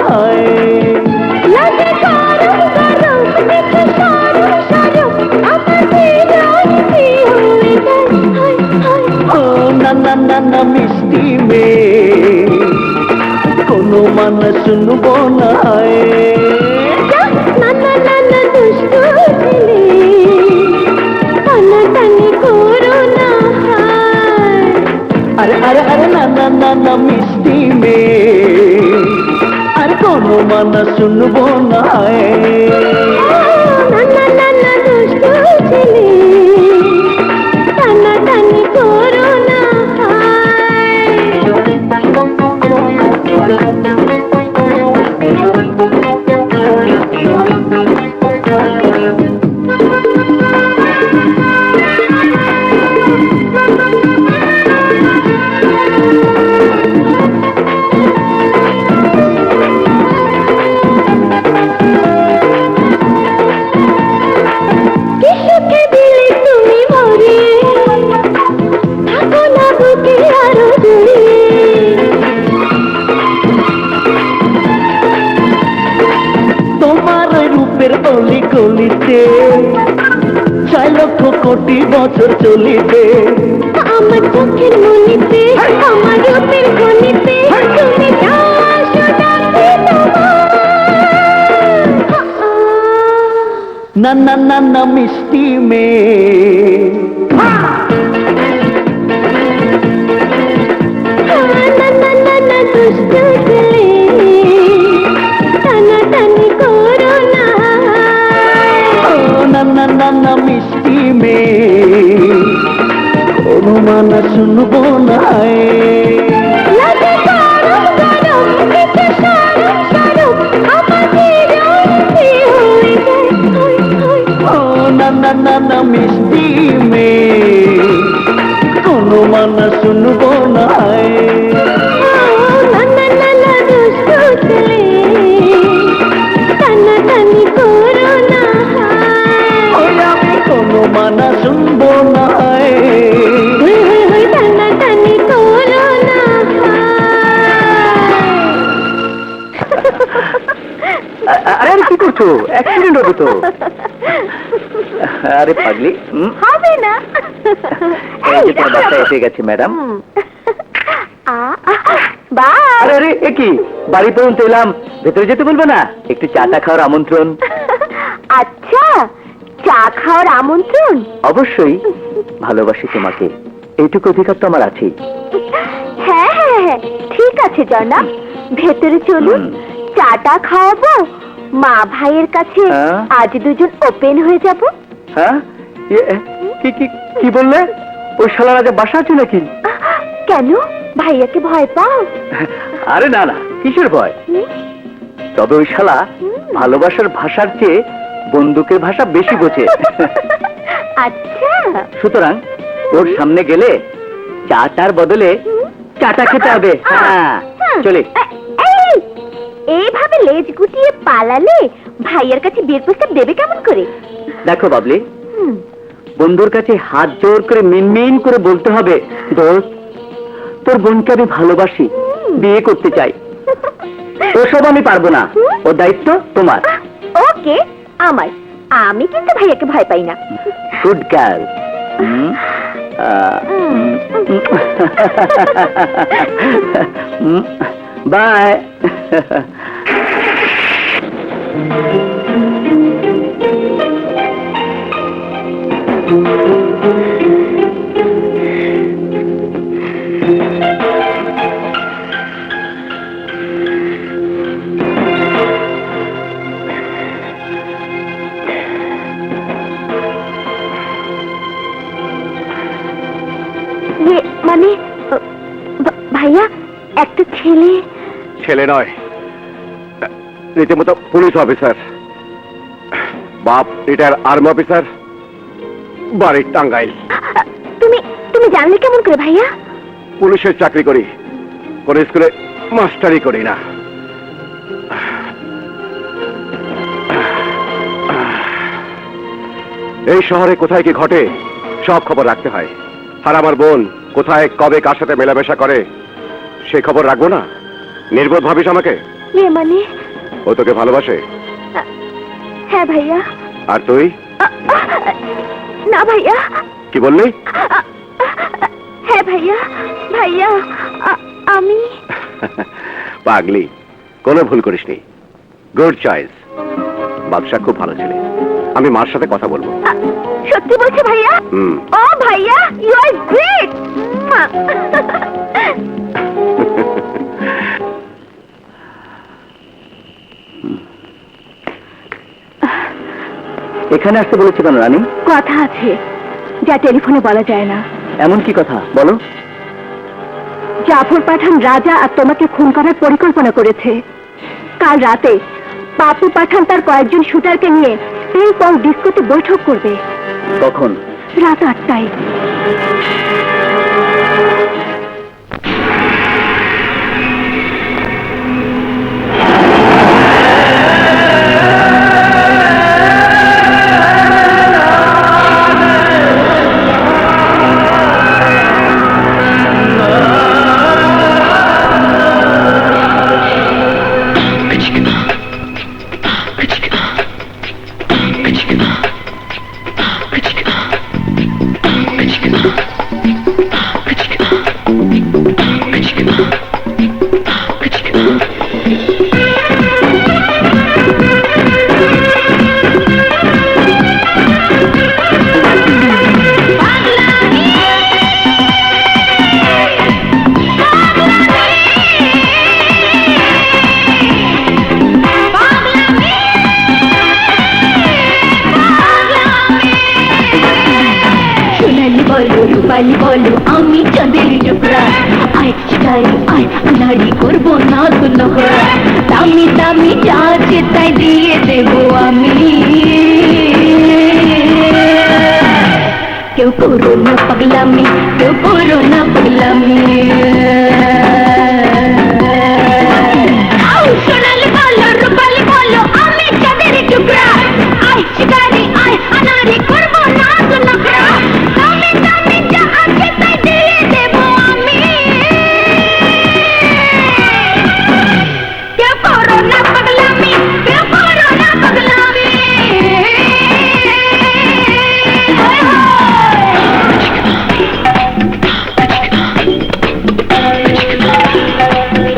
লাগে গরম গরম, দেখে সরম সরম, আমার হৃদয় কি হয়ে যায়। হায় না না না মিষ্টি মেয়ে, কোনো মানা শুনবো না। না না না না দুষ্টু ছেলে, টানাটানি করো না। আরে আরে আরে না না না না মিষ্টি মেয়ে, আর কোনো মানা শুনবো না। না না না না দুষ্টু ছেলে, টানাটানি করো না। কিসুকে দিলে তুমি মরিয়ে, থাকো না বুকে আরো জড়িয়ে। তোমার রূপের অলি গলিতে 6 লক্ষ কোটি বছর চলিতে। আমার চোখের মনিতে, আমার রূপের গনিতে, তুমি দাসো ডাকে তোমার। না না না না মিষ্টি মেয়ে, না না না না দুষ্টু ছেলে, টানাটানি করো না। ও না না না না মিষ্টি মেয়ে, কোনো মানা শুনবো না। লাগে গরম গরম, এতে সরম সরম, আমাদের রঙে হয়ে যায়। হায় হায়। ও না না না না মিষ্টি মেয়ে, কোনো মানা শুনবো না। না না না না দুষ্টু ছেলে, টানাটানি করো না। ওই আমি কোনো মানা শুনবো না। টানাটানি করো না। আরে আরে কি করছো? অ্যাক্সিডেন্ট হবে তো। আরে পাগলি, হবে না। এই যে তোমার বাচ্চা এসে গেছে ম্যাডাম। বাই। আরে আরে এ কি, বাড়ি পর্যন্ত এলাম, ভেতরে যেতে বলবে না? একটু চাটা খাওয়ার আমন্ত্রণ। আচ্ছা, চা খাওয়ার আমন্ত্রণ? অবশ্যই, ভালোবাসি তোমাকে, এইটুকু অধিকার তো আমার আছেই। হ্যাঁ হ্যাঁ হ্যাঁ, ঠিক আছে জনাব, ভেতরে চলুন, চাটা খাওয়াবো, মা ভাইয়ের কাছে হ্যাঁ? আজ দুজন ওপেন হয়ে যাব। হ্যাঁ কি কি কি বললে? ওই শালার আজ বাসা আছে নাকি? কেন, ভাইয়াকে ভয় পাও? আরে না না, কিসের ভয়? তবে ওই শালা ভালোবাসার ভাষার চেয়ে বন্দুকের ভাষা বেশি বোঝে। আচ্ছা, সুতরাং ওর সামনে গেলে চাটার বদলে চাটা খেতে হবে। হ্যাঁ চলে। এই, এইভাবে লেজ গুটিয়ে পালালে ভাইয়ার কাছে বিয়ের প্রস্তাব দেবে কেমন করে? দেখো বাবলি, হুম, বন্ধুর কাছে হাত জোর করে মিনমিন করে বলতে হবে, দোস্ত তোর বোনকে আমি ভালোবাসি, বিয়ে করতে চাই। ওসব আমি পারবো না, ও দায়িত্ব তোমার। ওকে, আমার, আমি কিন্তু ভাইয়াকে ভয় পাই না। Good girl. বাই। মানে ভাইয়া, একটা ছেলে। ছেলে নয়, রীতিমতো পুলিশ অফিসার, বাপ রিটায়ার আর্মি অফিসার, বাড়ির টাঙ্গাইল। তুমি তুমি জানলে কেমন করে ভাইয়া? পুলিশের চাকরি করি, কোন স্কুলে মাস্টারি করি না। এই শহরে কোথায় কি ঘটে সব খবর রাখতে হয়, আর আমার বোন কোথায় কবে কার সাথে মেলামেশা করে সে খবর রাখবো না? নির্বোধ ভাবিস আমাকে? মানে? ও তোকে ভালোবাসে? হ্যাঁ ভাইয়া। আর তুই? না ভাইয়া। কি বললি? হ্যাঁ ভাইয়া, ভাইয়া আমি পাগলি, কোনো ভুল করিসনি। Good choice. বাদশা খুব ভালো ছেলে। আমি মার সাথে কথা বলবো। সত্যি বলছে ভাইয়া? হুম। ও ভাইয়া, ইউ আর গ্রেট। এখানে আসতে বলেছে কেন রানী? কথা আছে যা টেলিফোনে বলা যায় না। এমন কি কথা বলো? জাফর পাঠান রাজা আর তোমাকে খুন করার পরিকল্পনা করেছে। কাল রাতে পাপু পাঠান তার কয়েকজন শুটারকে নিয়ে পিং পং ডিস্কোতে বৈঠক করবে। কখন? রাত 8টায়। রূপালি বলো আমি চাঁদের টুকরা, আয় শিকারি আয় নারী করবো না তো নখরা, দামি দামি যা আছে তাই দিয়ে দেবো আমি। কেউ করো না পাগলামি, কেউ করো না পাগলামি। সোনালি বলো রূপালি বলো আমি চাঁদের টুকরা, আয় শিকারি আয় নারী করবো না তো নখরা, দামি দামি যা আছে তাই দিয়ে দেবো আমি। কেউ করো না পাগলামি, কেউ করো না পাগলামি।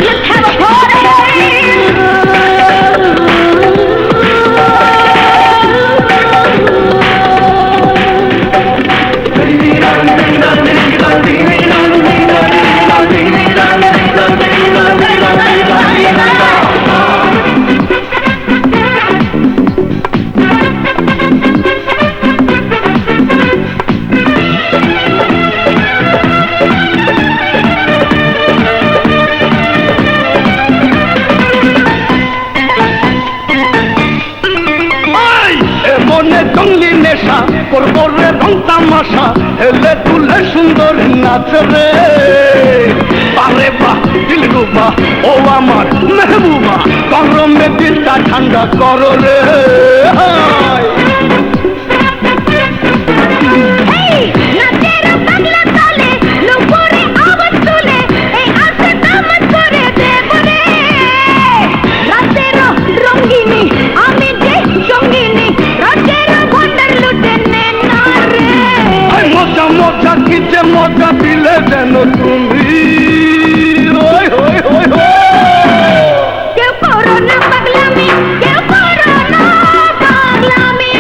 Let's have a party! মনে জঙ্গলি নেশা করবো রে রং তামাশা, হেলে তুলে সুন্দর নাচ রে, পারে বা দিলরুবা ও আমার মেহবুবা, গরমে দিলটা ঠান্ডা করো রে। মজা মজা কি যে মজা দিলে যেন তুমি, ওই ওই ওই কেউ করো না পাগলামি, কেউ করো না পাগলামি।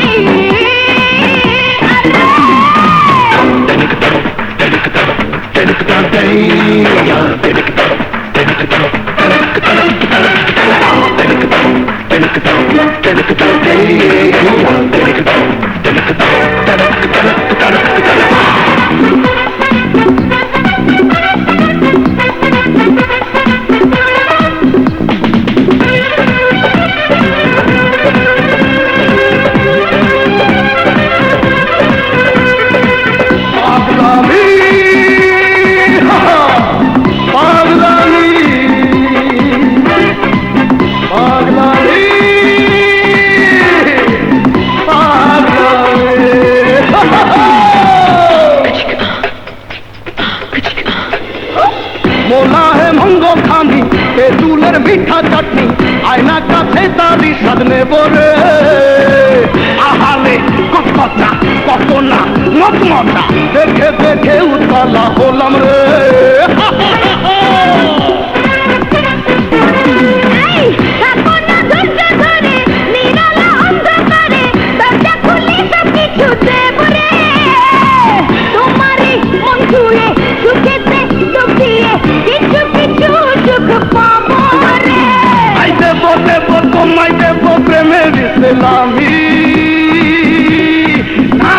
মোলা হে মঙ্গো খানি তেঁতুলের মিঠা চাটনি, আয়না কাছে তারি সাধনে বরে, আহালে কত কথা কত না মতমতা দেখে দেখে উতলা হলাম রে এই, থাকো না ধৈর্য ধরে, নিরালা অন্ধকারে, দরজা খুলে সবকিছু দেব রে। তোমারই মন ছুঁয়ে, সুখেতে ডুবিয়ে, কিছু কিছু সুখ পাবো রে। আই দেব দেব তোমায় দেব প্রেমের ইসলামি না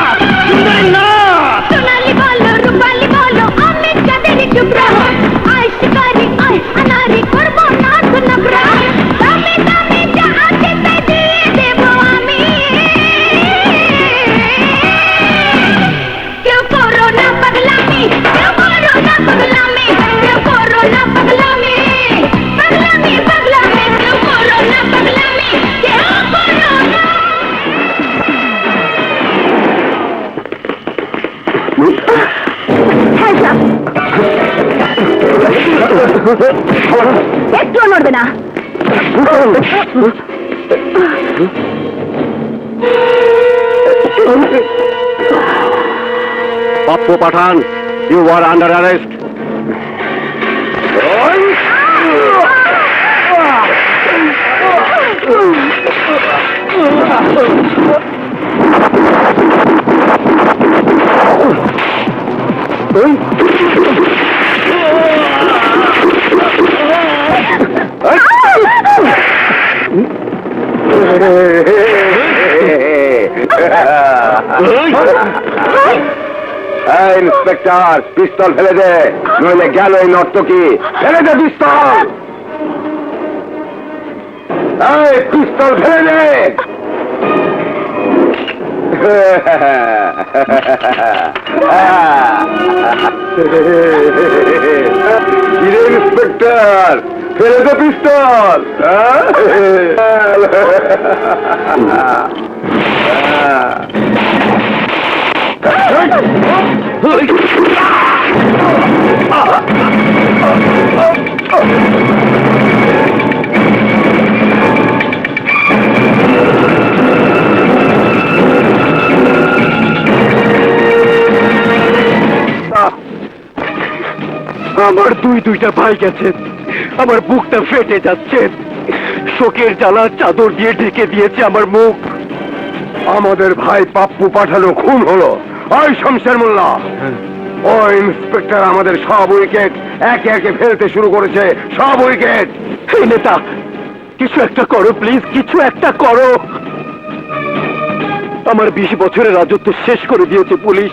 সুন্দরী না সোনালি বলো, রূপালি বলো, আমি চাঁদের টুকরা। আয় শিকারি, আয় আনারি, করবো না তো নখরা। দামে দামে যা আছে তাই দিয়ে দেব আমি। কেউ করো না পাগলামি, কেউ করো না পাগলামি, কেউ করো না পাগলামি। পাগলামি, পাগলামি, কেউ করো না পাগলামি, কেউ করো না। একটু নড়বে না। Pappu Pathan, you are under arrest. Inspector, পিস্তল ফেলে দে, নইলে গেল এই নর্তকি। ফেলে দে পিস্তল, এই পিস্তল ফেলে দে। ইন্সপেক্টর, ফেলে দে পিস্তল। আমার দুইটা ভাই গেছে, আমার বুকটা ফেটে যাচ্ছে, শোকের জ্বালা চাদর দিয়ে ঢেকে দিয়েছে আমার মুখ। আমাদের ভাই পাপ্পু পাঠানো খুন হলো। ওই শমশের মোল্লা, ও ইন্সপেক্টর আমাদের সব উইকেট একে একে ফেলতে শুরু করেছে, সব উইকেট। এই নেতা, কিছু একটা করো প্লিজ, কিছু একটা করো। আমার 20 বছরের রাজত্ব শেষ করে দিয়েছে পুলিশ।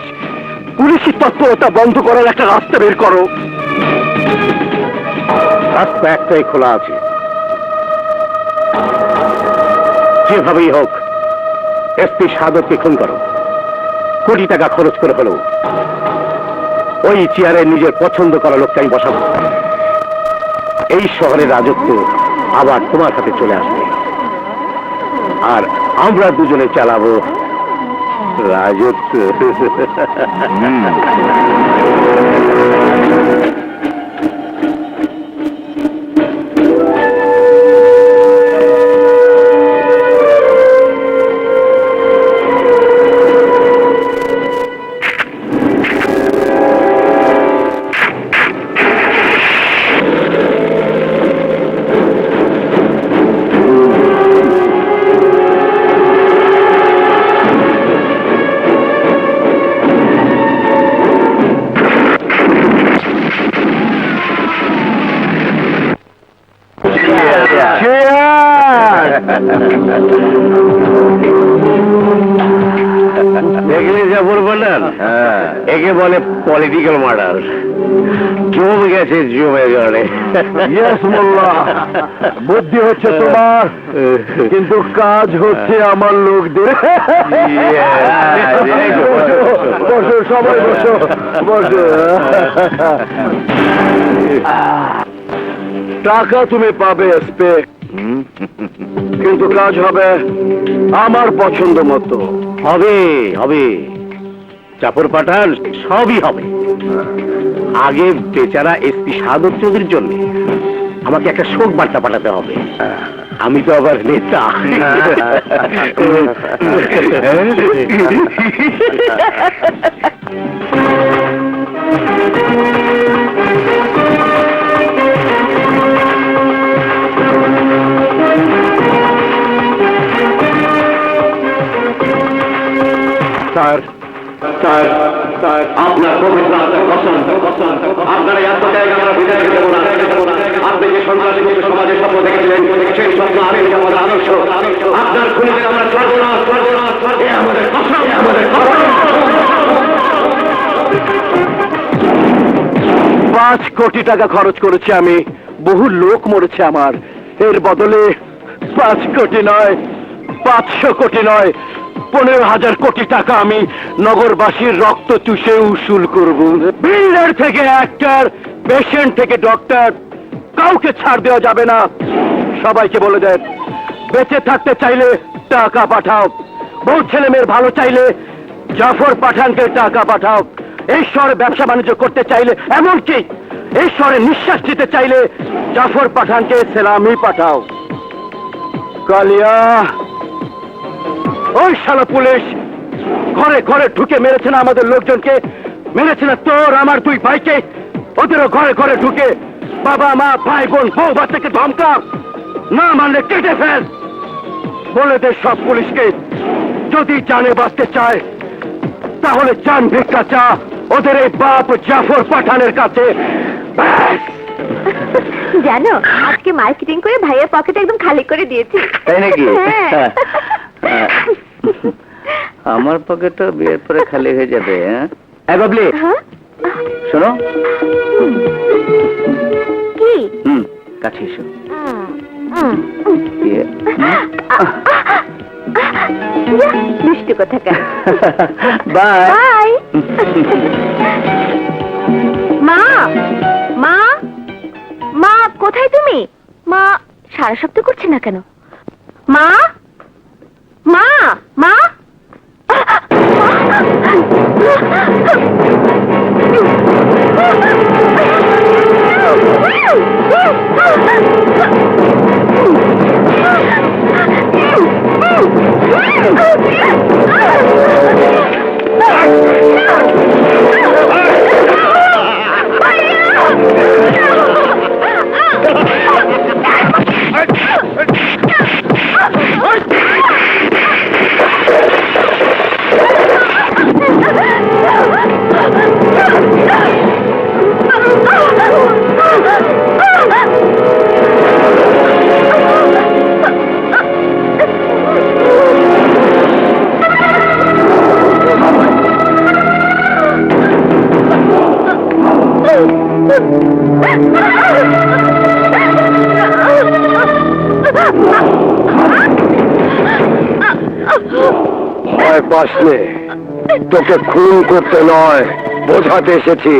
পুলিশি তৎপরতা বন্ধ করার একটা রাস্তা বের করো। রাস্তা একটাই খোলা আছে, যেভাবেই হোক এসপি সাদতকে খুন করো। কোটি টাকা খরচ করে হলো ওই চেয়ারে নিজের পছন্দ করা লোকটাই বসাবো। এই শহরের রাজত্ব আবার তোমার হাতে চলে আসবে, আর আমরা দুজনে চালাবো রাজত্ব। দেখলে যা বলবেন, একে বলে পলিটিক্যাল মার্ডার। জমে গেছে, জমে গেলে। ইয়েস মোল্লা, বুদ্ধি হচ্ছে তোমার, কিন্তু কাজ হচ্ছে আমার লোকদের। বসো সবাই, বসো বসো। টাকা তুমি পাবে স্পেক, কিন্তু কাজ হবে আমার পছন্দ মতো। হবে হবে, চাপর পাঠান, সবই হবে। আগে বেচারা এসপি সাদত চৌধুরীর জন্য আমাকে একটা শোক বার্তা পাঠাতে হবে। আমি তো আবার নেতা। স্যার, স্যার, স্যার, আপনার পবিত্র আত্মার কসম, আপনার এই আত্মত্যাগ আমরা বিদায় দিতে দেব না। আপনি যে সন্ত্রাসী মুক্ত সমাজের স্বপ্ন দেখেছিলেন, সেই স্বপ্ন আমি আমাদের আদর্শ। আপনার খুনিদের আমরা ছাড়বো না, ছাড়বো না, ছাড়বো না। আমাদের কসম, আমাদের কসম। 5 কোটি টাকা খরচ করেছি আমি, বহু লোক মরেছে আমার। এর বদলে 5 কোটি নয়, 500 কোটি নয়, 15,000 কোটি টাকা আমি নগরবাসীর রক্ত চুষে উসুল করব। বিল্ডার থেকে অ্যাক্টর, পেশেন্ট থেকে ডক্টর, কাউকে ছাড় দেওয়া যাবে না। সবাইকে বলে দেন, বেঁচে থাকতে চাইলে টাকা পাঠাও, বউ ছেলে মেয়ের ভালো চাইলে জাফর পাঠানকে টাকা পাঠাও, এই শহরে ব্যবসা বাণিজ্য করতে চাইলে, এমনকি এই শহরে নিঃশ্বাস নিতে চাইলে জাফর পাঠানকে সেলামি পাঠাও। কালিয়া, ওই শালা পুলিশ ঘরে ঘরে ঢুকে মেরেছে না আমাদের লোকজনকে, মেরেছে না তোর আমার 2 ভাইকে, ওদেরও ঘরে ঘরে ঢুকে বাবা মা ভাই বোন বউ বাচ্চাকে ধমকা, না মানলে কেটে ফেল। বলে দে সব পুলিশকে, যদি জানে বাঁচতে চায় তাহলে জান ভিক্ষা চা ওদের এই বাপ জাফর পাঠানের কাছে। ব্যাস। জানো, আজকে মার্কেটিং করে ভাইয়ের পকেট একদম খালি করে দিয়েছি। তাই নাকি? হ্যাঁ। আমার পকেটও বিয়ের পরে খালি হয়ে যাবে। হ্যাঁ বাবলি, হ্যাঁ? শোনো। কি? কাছে এসো। হুম। ইয়ে। দুষ্টু কোথাকার। বাই। বাই। মা, মা, মা কোথায় তুমি? মা সারা সপ্তাহ করছে না কেন? মা, মা, মা। ভয় পাস নে, তোকে খুন করতে নয় বোঝাতে এসেছি।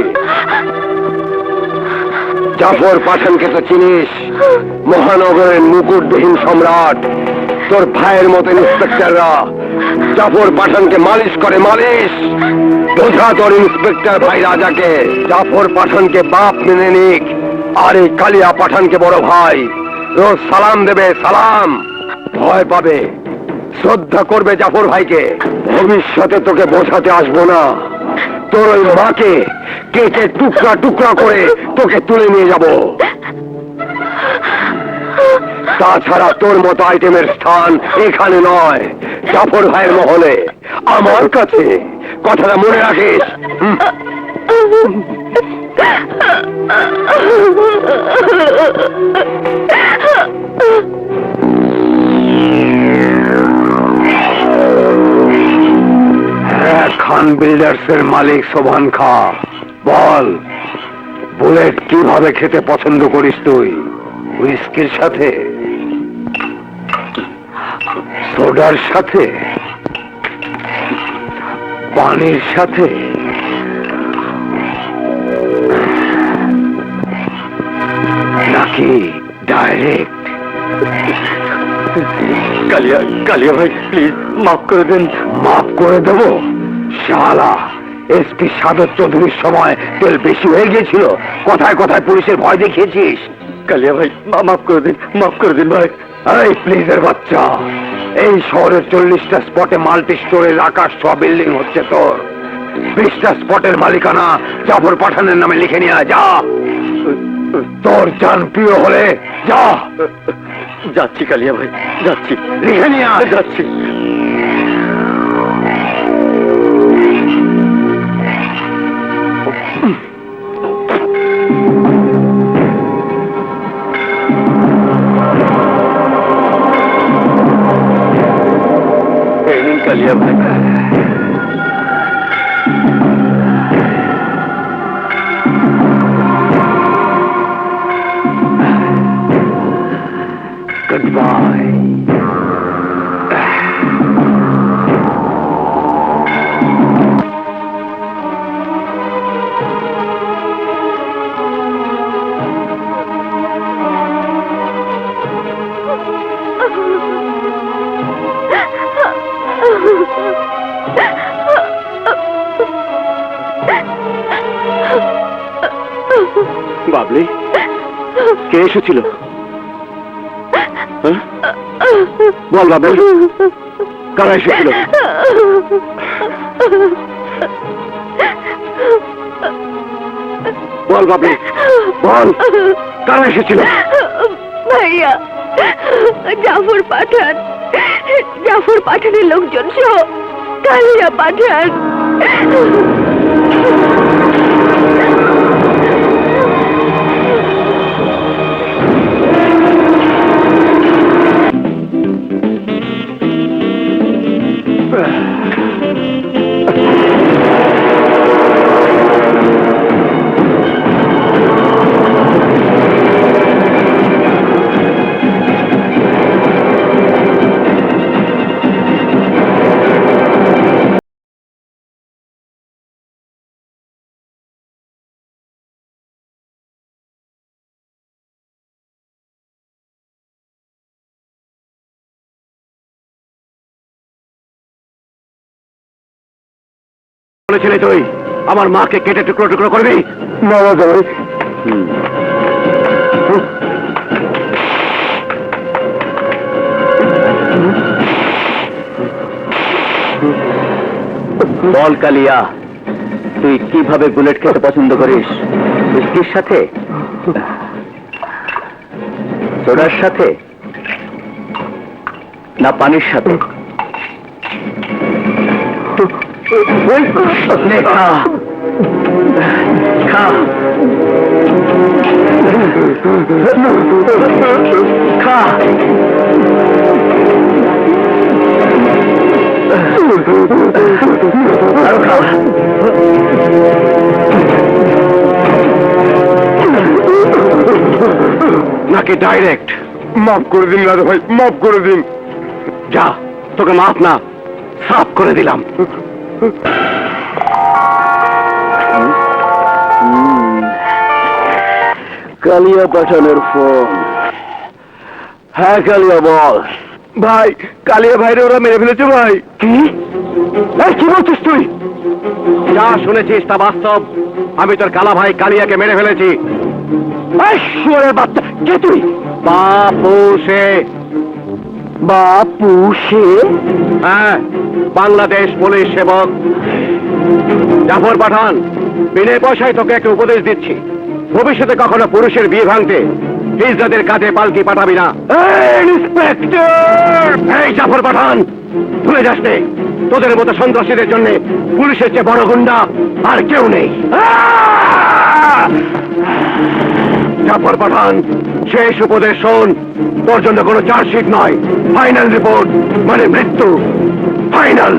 জাফর পাঠানকে তো চিনিস, মহানগরের মুকুটবিহীন সম্রাট। তোর ভাইয়ের মতো ইন্সপেক্টররা জাফর পাঠানকে মালিশ করে, মালিশ। বোঝা তোর ইন্সপেক্টর ভাই রাজাকে, জাফর পাঠানকে বাপ মেনে নিক, আর এই কালিয়া পাঠানকে বড় ভাই। রোজ সালাম দেবে, সালাম। ভয় পাবে, শ্রদ্ধা করবে জাফর ভাইকে। ভবিষ্যতে তোকে বোঝাতে আসবো না, তোর ওই মাকে কেটে টুকরা টুকরা করে তোকে তুলে নিয়ে যাব। তাছাড়া তোর মতো আইটেমের স্থান এখানে নয়, জাফর ভাইয়ের মহলে, আমার কাছে। কথাটা মনে রাখিস। খান বিল্ডার্সের মালিক সোভান খা, বল বুলেট কিভাবে খেতে পছন্দ করিস তুই? হুইস্কির সাথে, সোডার সাথে, পানির সাথে, নাকি ডাইরেক্ট? কালিয়া, কালিয়া ভাই প্লিজ মাফ করে দেন। মাফ করে দেবো? শালা, এসপি সাদত চৌধুরীর সময় তেল বেশি হয়ে গিয়েছিল, কথায় কথায় পুলিশের ভয় দেখিয়েছিস। কালিয়া ভাই মাফ করে দিন, মাফ করে দিন ভাই। এই প্লিজের বাচ্চা, এই শহরের 40টা স্পটে মাল্টি স্টোরের আকাশ ছোঁয়া বিল্ডিং হচ্ছে তোর। 20টা স্পটের মালিকানা জাফর পাঠানের নামে লিখে নিয়ে যা। তোর জান প্রিয় হলে যা। যাচ্ছি কালিয়া ভাই, যাচ্ছি, লিখে নিয়ে যাচ্ছি। কালিয়া ভাই, Goodbye. বাবলি, কে এসেছিল? হ্যাঁ? বল বাবলি, কারা এসেছিল? বল বাবলি, বল, কারা এসেছিল? ভাইয়া, জাফর পাঠান, জাফর পাঠানের লোকজন সহ কালিয়া পাঠান। বলেছিলে তুই আমার মাকে কেটে টুকরো টুকরো করবি? মারা যাবে। বল কালিয়া, তুই কিভাবে বুলেট খেতে পছন্দ করিস? উইস্কির সাথে, সোডার সাথে, না পানির সাথে? নে, খা খা খা। আরো খা। নাকি ডাইরেক্ট? মাফ করে দিন রাজা ভাই, মাফ করে দিন। যা, তোকে মাফ না, সাফ করে দিলাম। কালিয়া পাঠানের ফোন। হ্যাঁ কালিয়া, বল। ভাই, কালিয়া ভাইরে ওরা মেরে ফেলেছে ভাই। কি? এই, কি বলছিস তুই? যা শুনেছিস তা বাস্তব। আমি তোর কালা ভাই কালিয়াকে মেরে ফেলেছি। এই শুয়োরের বাচ্চা, কে তুই? বাপু সে। বাপু সে? হ্যাঁ, বাংলাদেশ পুলিশ সেবক জাফর পাঠান। বিনা পয়সায় তোকে একটা উপদেশ দিচ্ছি, ভবিষ্যতে কখনো পুরুষের বিয়ে ভাঙতে হিজড়াদের কাজে পালকি পাঠাবি না। ইন্সপেক্টর! এই জাফর পাঠান, ভুলে যাস নে, তোদের মতো সন্ত্রাসীদের জন্য পুলিশের চেয়ে বড় গুন্ডা আর কেউ নেই। জাফর পাঠান, শেষ উপদেশ শোন, তোর জন্য কোনো চার্জশিট নয়, ফাইনাল রিপোর্ট, মানে মৃত্যু। ফাইনাল।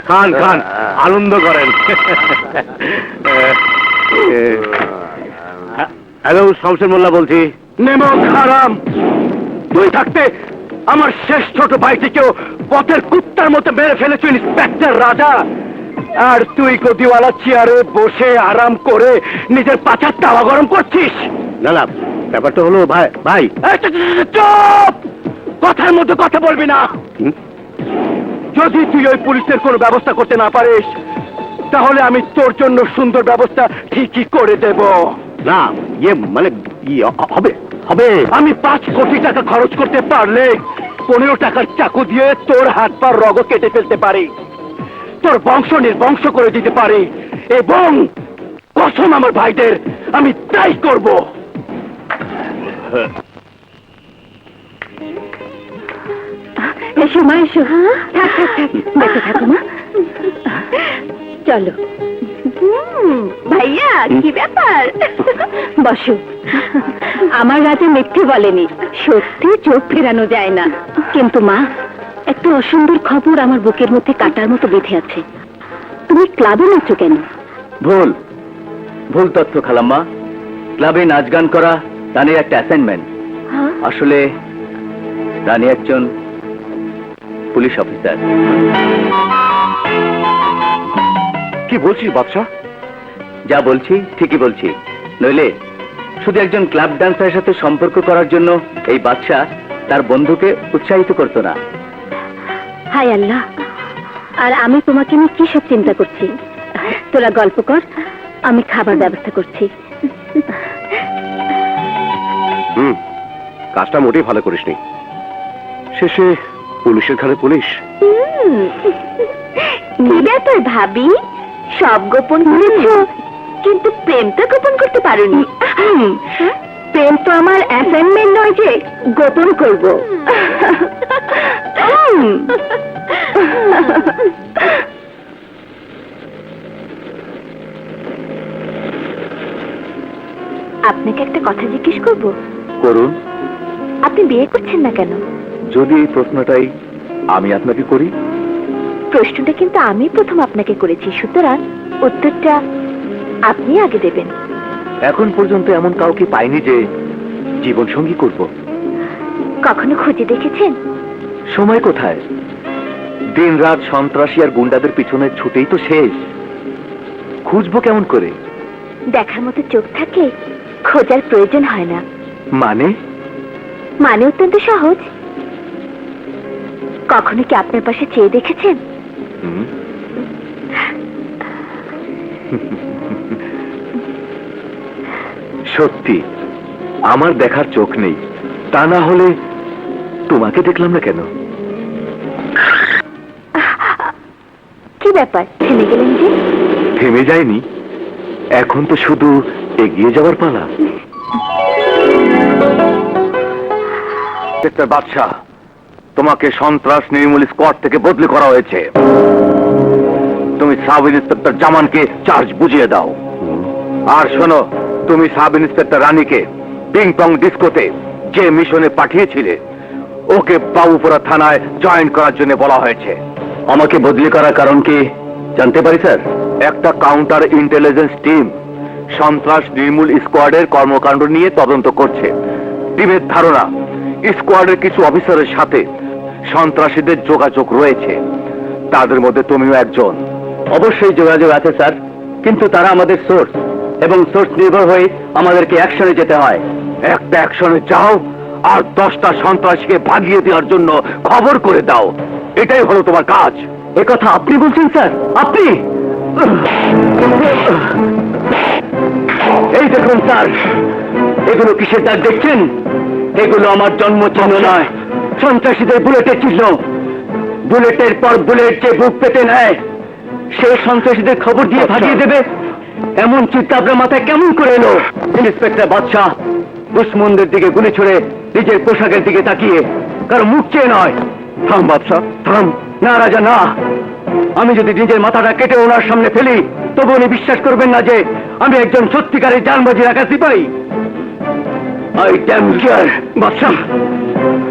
খান খান, আনন্দ করেন। হ্যালো, শামসুল মোল্লা বলছি। নেমক হারাম, তুই থাকতে আমার শেষ ছোট ভাইটিকেও পথের কুত্তার মতো মেরে ফেলেছ ইন্সপেক্টর রাজা। আর তুই গদিওয়ালা চেয়ারে বসে আরাম করে নিজের পাছার তাওয়া গরম করছিস। না না, ব্যাপারটা হলো ভাই ভাই চুপ! কথার মধ্যে কথা বলবি না। যদি তুই ওই পুলিশের কোনো ব্যবস্থা করতে না পারিস, তাহলে আমি তোর জন্য সুন্দর ব্যবস্থা ঠিকই করে দেব। না মানে হবে হবে। আমি 5 কোটি টাকা খরচ করতে পারলে 15 টাকার চাকু দিয়ে তোর হাত পা রগ কেটে ফেলতে পারি, তোর বংশ নির্বংশ করে দিতে পারি, এবং কসম আমার ভাইদের, আমি তাই করব। এসো মা, এসো। থাক থাক থাক, বেঁচে থাকো মা। চলো। ভাইয়া, কি ব্যাপার? বসো। আমার রাতে মিথ্যে বলেনি, সত্যি চোখ ফেরানো যায় না। কিন্তু মা, একটা অসুন্দর খবর আমার বুকের মধ্যে কাটার মতো বেঁধে আছে। তুমি ক্লাবে নাচো কেন? ভুল ভুল তথ্য খালাম্মা। ক্লাবে নাচ গান করা রানীর একটা অ্যাসাইনমেন্ট। আসলে রানী একজন পুলিশ অফিসার। কি বলছিস বাদশা? যা বলছি ঠিকই বলছি, নইলে শুধু একজন ক্লাব ডান্সারের সাথে সম্পর্ক করার জন্য এই বাদশা তার বন্ধুকে উৎসাহিত করতো না। হায় আল্লাহ, আর আমি তোমাকে নিয়ে কি সব চিন্তা করছি। তোরা গল্প কর, আমি খাবার ব্যবস্থা করছি। কাজটা মোটেই ভালো করিসনি। শেষে পুলিশের ঘরে পুলিশ। কি ব্যাপার ভাবি, সব গোপন করেছো, কিন্তু প্রেম তো গোপন করতে পারোনি। প্রেম তো আমার অ্যাসাইনমেন্ট নয় যে গোপন করব। আপনাকে একটা কথা জিজ্ঞেস করব? করুন। আপনি বিয়ে করছেন না কেন? যদি এই প্রশ্নটাই আমি আপনাকে করি? প্রশ্নটা কিন্তু আমি প্রথম আপনাকে করেছি, সুতরাং উত্তরটা আপনি আগে দেবেন। এখন পর্যন্ত এমন কাউকে পাইনি যে জীবন সঙ্গী করব। কখনো খুঁজে দেখেছেন? সময় কোথায়? দিন রাত সন্ত্রাসী আর গুন্ডাদের পিছনে ছুটেই তো শেষ। খুঁজবো কেমন করে? দেখার মতো চোখ থাকে, খোঁজার প্রয়োজন হয় না। মানে? মানে অত্যন্ত সহজ। কখনো কি আপনার পাশে চেয়ে দেখেছেন? সত্যি আমার দেখার চোখ নেই, তা না হলে তোমাকে দেখলাম না কেন? কি ব্যাপার, থেমে গেলেন যে? থেমে যায়নি, এখন তো শুধু এগিয়ে যাওয়ার পালা। ইন্সপেক্টর বাদশা, তোমাকে সন্ত্রাস নির্মূল স্কোয়াড থেকে বদলি করা হয়েছে। তুমি সাব ইন্সপেক্টর জামানকে চার্জ বুঝিয়ে দাও। আর শোনো, তুমি সাব ইন্সপেক্টর রানীকে পিং পং ডিস্কোতে যে মিশনে পাঠিয়েছিলে, ওকে বাবুপুরা থানায় জয়েন করার জন্য বলা হয়েছে। আমাকে বদলি করার কারণ কি জানতে পারি স্যার? একটা কাউন্টার ইন্টেলিজেন্স টিম সন্ত্রাস নির্মূল স্কোয়াডের কর্মকাণ্ড নিয়ে তদন্ত করছে। টিমের ধারণা, স্কোয়াডের কিছু অফিসারের সাথে সন্ত্রাসীদের যোগাযোগ রয়েছে, তাদের মধ্যে তুমিও একজন। অবশ্যই যোগাযোগ আছে স্যার, কিন্তু তারা আমাদের সোর্স, এবং সোর্স নির্ভর হয়ে আমাদেরকে অ্যাকশনে যেতে হয়। একটা অ্যাকশনে যাও আর 10টা সন্ত্রাসীকে ভাগিয়ে দেওয়ার জন্য খবর করে দাও। এটাই হলো তোমার কাজ। এ কথা আপনি বলছেন স্যার? আপনি? এই দেখুন স্যার, এগুলো কিসের দাগ দেখছেন? এগুলো আমার জন্ম চিহ্ন নয়, সন্ত্রাসীদের বুলেটের চিহ্ন। বুলেটের পর বুলেট যে বুক পেতে নেয়, সে সন্ত্রাসীদের খবর দিয়ে ভাগিয়ে দেবে, এমন চিন্তা আপনার মাথায় কেমন করে এলো? ইন্সপেক্টর বাদশা দুশ্মনদের দিকে গুলি ছুড়ে নিজের পোশাকের দিকে তাকিয়ে কারো মুখ চেয়ে নয়। থাম বাদশা, থাম। না রাজা, না। আমি যদি নিজের মাথাটা কেটে ওনার সামনে ফেলি, তবু উনি বিশ্বাস করবেন না যে আমি একজন সত্যিকারের জানবাজি রাখা সিপাহী। I damn care. বাদশা,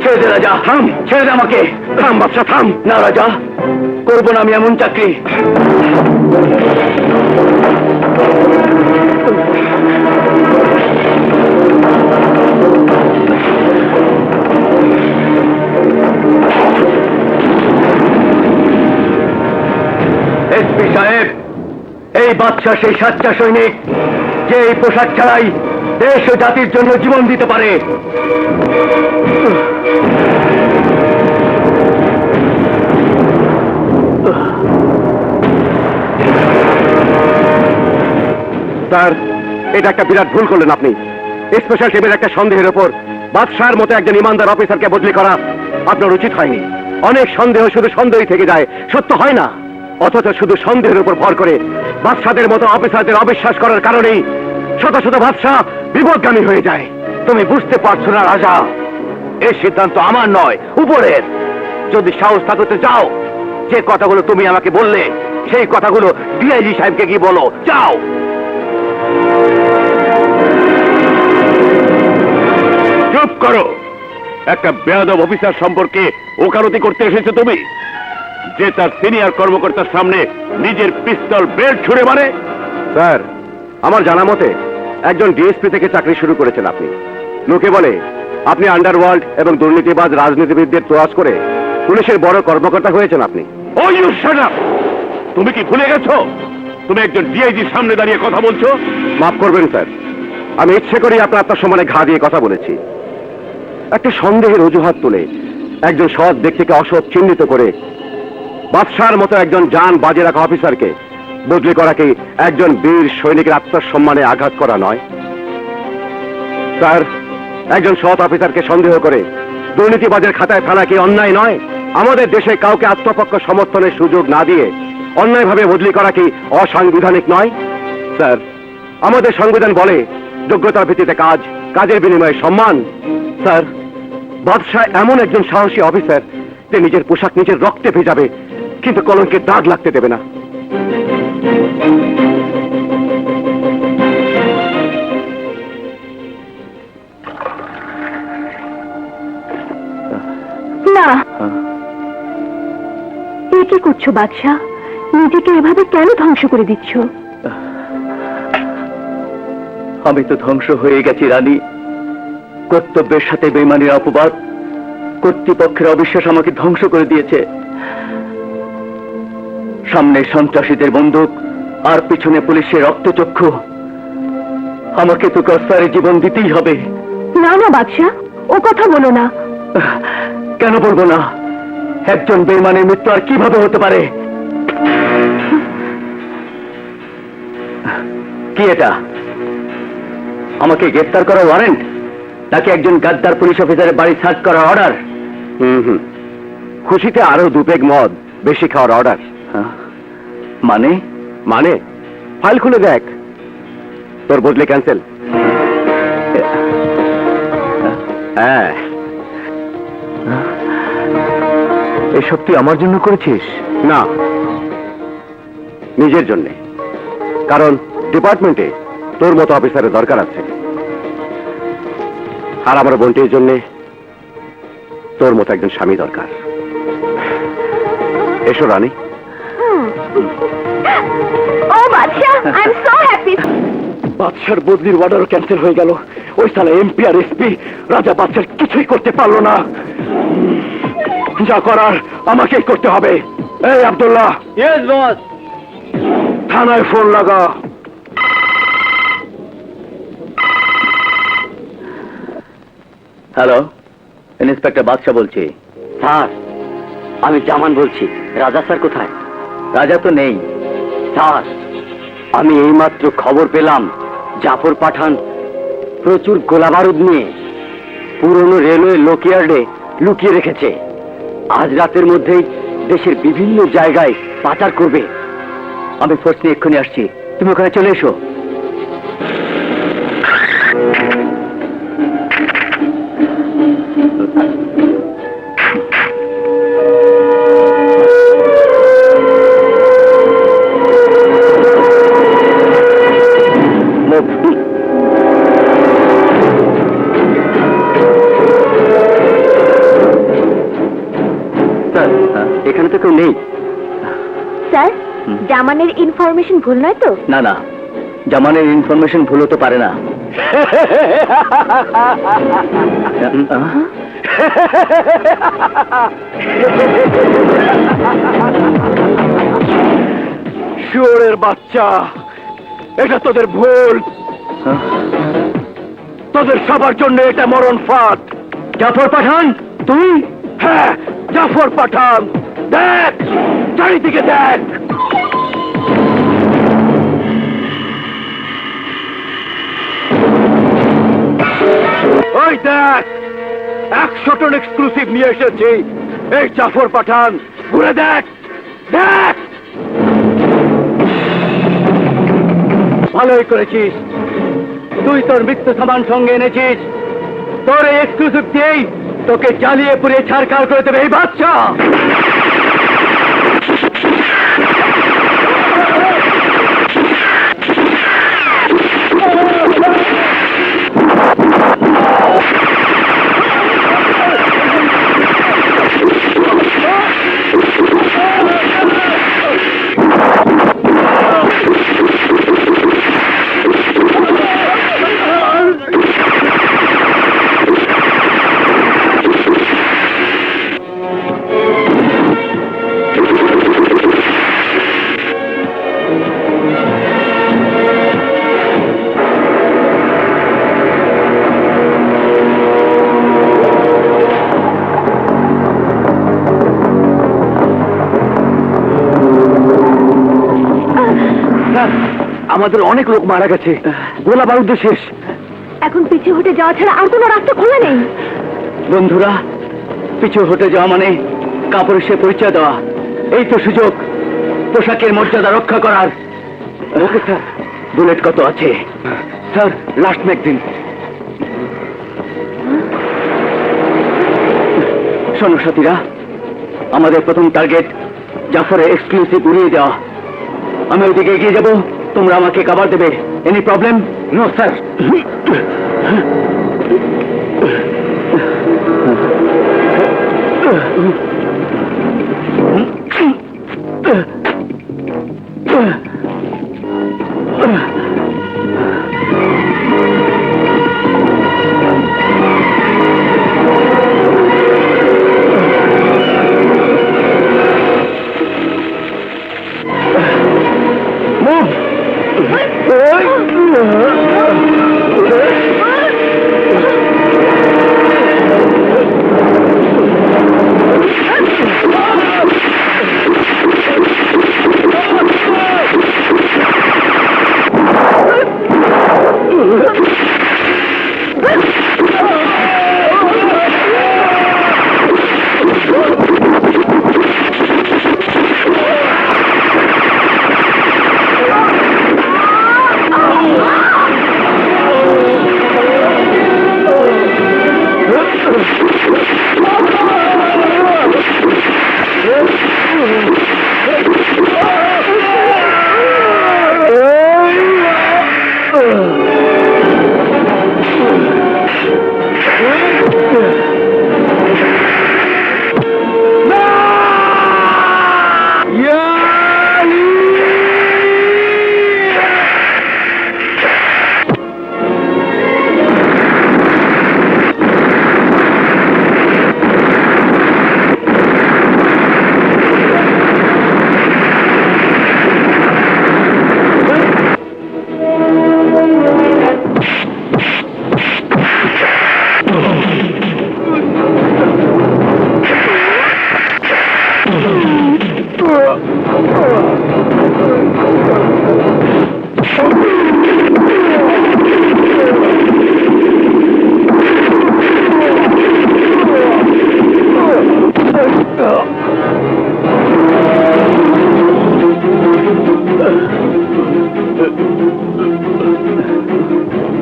ছেড়ে দে রাজা, থাম। ছেড়ে দে আমাকে। থাম বাদশা, থাম। না রাজা, করবো না আমি এমন চাকরি। এসপি সাহেব, এই বাদশা সেই সাচ্চা সৈনিক যে এই পোশাক ছাড়াই দেশ ও জাতির জন্য জীবন দিতে পারে। স্যার, এটা একটা বিরাট ভুল করলেন আপনি। স্পেশাল টিমের একটা সন্দেহের ওপর বাদশার মতো একজন ইমানদার অফিসারকে বদলি করা আপনার উচিত হয়নি। অনেক সন্দেহ শুধু সন্দেহই থেকে যায়, সত্য হয় না। অথচ শুধু সন্দেহের উপর ভর করে বাদশাদের মতো অফিসারদের অবিশ্বাস করার কারণেই শত শত বাদশা বিপদগামী হয়ে যায়। তুমি বুঝতে পারছো না রাজা, এই সিদ্ধান্ত আমার নয়, উপরের। যদি সাহস থাকতে যাও, যে কথাগুলো তুমি আমাকে বললে সেই কথাগুলো ডিআইজি সাহেবকে কি বলো, যাও। চুপ করো। একটা বেয়াদব অফিসার সম্পর্কে ওকালতি করতে এসেছো তুমি, যে তার সিনিয়র কর্মকর্তার সামনে নিজের পিস্তল বেল্ট ছুড়ে মারে। স্যার, আমার জানা মতে একজন ডিএসপি থেকে চাকরি শুরু করেছেন আপনি। লোকে বলে আপনি আন্ডারওয়ার্ল্ড এবং দুর্নীতিবাজ রাজনীতিবিদদের তোয়াজ করে পুলিশের বড় কর্মকর্তা হয়েছেন আপনি। ও ইউ শাট আপ! তুমি কি ভুলে গেছো তুমি একজন ডিআইজির সামনে দাঁড়িয়ে কথা বলছো? মাফ করবেন স্যার, আমি ইচ্ছে করি আপনার আত্মসম্মানে ঘা দিয়ে কথা বলেছি। একটা সন্দেহের অজুহাত তুলে একজন সৎ ব্যক্তিকে অসৎ চিহ্নিত করে বাদশার মতো একজন জান বাজে রাখা অফিসারকে বদলি করা কি একজন বীর সৈনিকের আত্মসম্মানে আঘাত করা নয়? স্যার, একজন সৎ অফিসারকে সন্দেহ করে দুর্নীতিবাজের খাতায় ফেলা কি অন্যায় নয়? আমাদের দেশে কাউকে আত্মপক্ষ সমর্থনের সুযোগ না দিয়ে অন্যায়ভাবে বদলি করা কি অসাংবিধানিক নয়? স্যার, আমাদের সংবিধান বলে যোগ্যতার ভিত্তিতে কাজ, কাজের বিনিময়ে সম্মান। স্যার, বাদশাহ এমন একজন সাহসী অফিসার যে নিজের পোশাক নিজের রক্তে ভেজাবে কিন্তু কলঙ্কের দাগ লাগতে দেবে না। না, এ কি করছো বাদশা? নিজেকে এভাবে কেন ধ্বংস করে দিচ্ছ? আমি তো ধ্বংস হয়ে গেছি রানী। কর্তব্যের সাথে বেইমানির অপবাদ, কর্তৃপক্ষের অবিশ্বাস আমাকে ধ্বংস করে দিয়েছে। সামনে সন্ত্রাসীদের বন্দুক আর পিছনে পুলিশের রক্তচক্ষু। আমাকে তো কস্তারে জীবন দিতেই হবে। না না বাদশা, ও কথা বলো না। কেন বলবো না? একজন বেইমানের মৃত্যু আর কিভাবে হতে পারে? কি এটা? আমাকে গ্রেফতার করার ওয়ারেন্ট নাকি একজন গাদ্দার পুলিশ অফিসারের বাড়ি সার্চ করার অর্ডার? খুশিতে আরো 2 পেগ মদ বেশি খাওয়ার অর্ডার। মানে? মানে ফাইল খুলে দেখ, তোর বদলে ক্যান্সেল। হ্যাঁ, এসব তুই আমার জন্য করেছিস? না, নিজের জন্যে। কারণ ডিপার্টমেন্টে তোর মতো অফিসারের দরকার আছে, আর আমার বোনটির জন্যে তোর মতো একজন স্বামী দরকার। এসো রানী। ও বাদশা, আই এম সো হ্যাপি। বাদশার বদলির অর্ডারও ক্যান্সেল হয়ে গেল। ওই সালা এমপি আর এসপি রাজা বাদশার কিছুই করতে পারলো না। যা করার আমাকেই করতে হবে। এই আব্দুল্লাহ। Yes boss. থানায় ফোন লাগা। হ্যালো, ইন্সপেক্টর বাদশা বলছি। স্যার, আমি জামান বলছি। রাজা স্যার কোথায়? রাজা তো নেই স্যার। আমি এইমাত্র খবর পেলাম জাফর পাঠান প্রচুর গোলাবারুদ নিয়ে পুরনো রেলওয়ে লোকইয়ার্ডে লুকিয়ে রেখেছে। আজ রাতের মধ্যেই দেশের বিভিন্ন জায়গায় পাচার করবে। আমি ফোর্স নিয়ে এক্ষুনি আসছি, তুমি ওখানে চলে এসো। এখানে তো কেউ নেই। স্যার, জামানের ইনফরমেশন ভুল নয় তো? না না, জামানের ইনফরমেশন ভুল হতে পারে না। শুয়োরের বাচ্চা, এটা তোদের ভুল। তোদের সবার জন্য এটা মরণ ফাঁদ। জাফর পাঠান, তুই? হ্যাঁ, জাফর পাঠান। দেখ, চারিদিকে দেখ। ওই দেখ 100 টন এক্সক্লুসিভ নিয়ে এসেছি। এই জাফর পাঠান, ঘুরে দেখ দেখ। ভালোই করেছিস, তুই তোর মৃত্যু সামান সঙ্গে এনেছিস। তোর এই এক্সক্লুসিভ দিয়েই তোকে জ্বালিয়ে পুড়িয়ে ছাড়খাড় করে দেবে এই বাচ্চা। আমাদের অনেক লোক মারা গেছে, গোলা বারুদ শেষ। এখন পিছু হটে যাওয়া ছাড়া আর কোনো রাস্তা খোলা নেই। বন্ধুরা, পিছু হটে যাওয়া মানে কাপড়ে সে পরিচয় দেওয়া। এই তো সুযোগ পোশাকের মর্যাদা রক্ষা করার। ওকে স্যার, বুলেট কত আছে? Sir, last magazine. শোনো সাথীরা, আমাদের প্রথম টার্গেট জাফরের এক্সক্লুসিভ উড়িয়ে দেওয়া। আমি ওইদিকে এগিয়ে যাব, তোমরা আমাকে কভার দেবে। Any problem? No sir.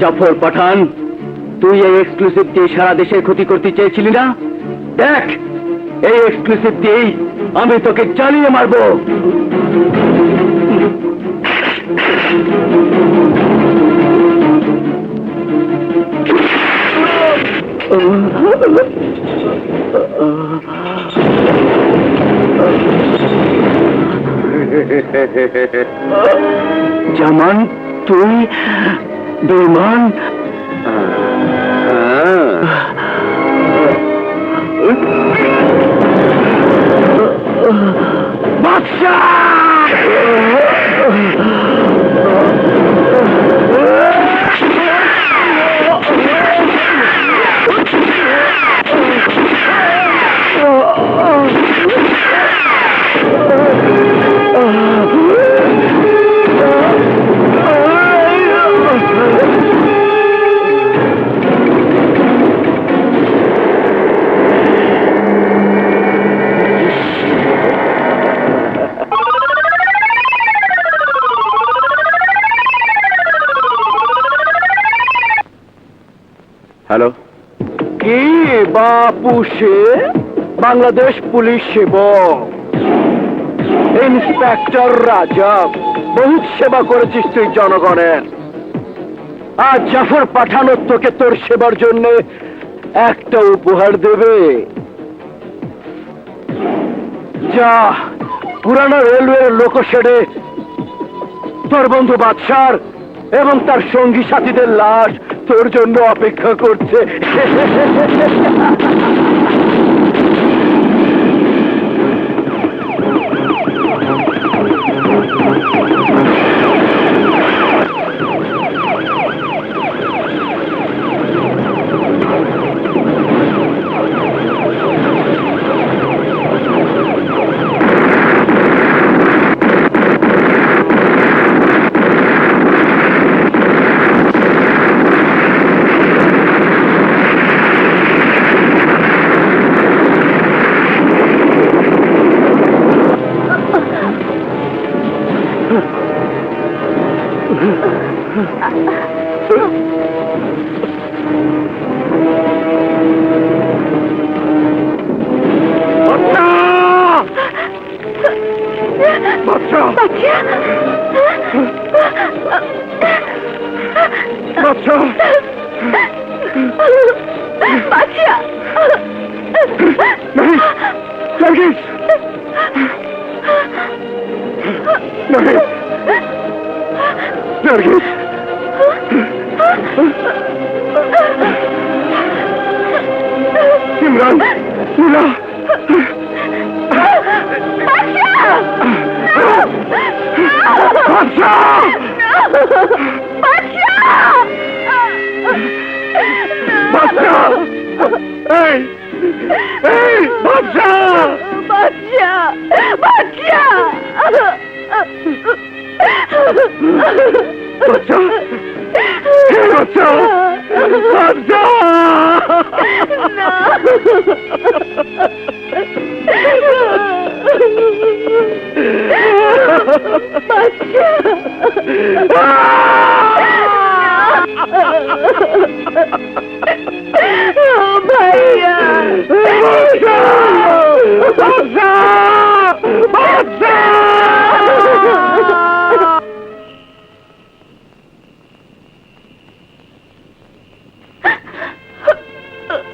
Jafar Pathan, তুই এই এক্সক্লুসিভ দিয়ে সারা দেশের ক্ষতি করতে চেয়েছিলি না? দেখ, এই এক্সক্লুসিভ দিয়েই আমি তোকে জ্বালিয়ে মারবো। জামান, তুই বেঈমান। বাপু সে বাংলাদেশ পুলিশ সেবক ইন্সপেক্টর রাজব। বহুত সেবা করেছিস তুই জনগণের। আজ জাফর পাঠানো তোকে তোর সেবার জন্য একটা উপহার দেবে। যা পুরানো রেলওয়ের লোকশেডে তোর বন্ধু বাদশার এবং তার সঙ্গী সাথীদের লাশ তোর জন্য অপেক্ষা করছে। ইমরান, নীলা,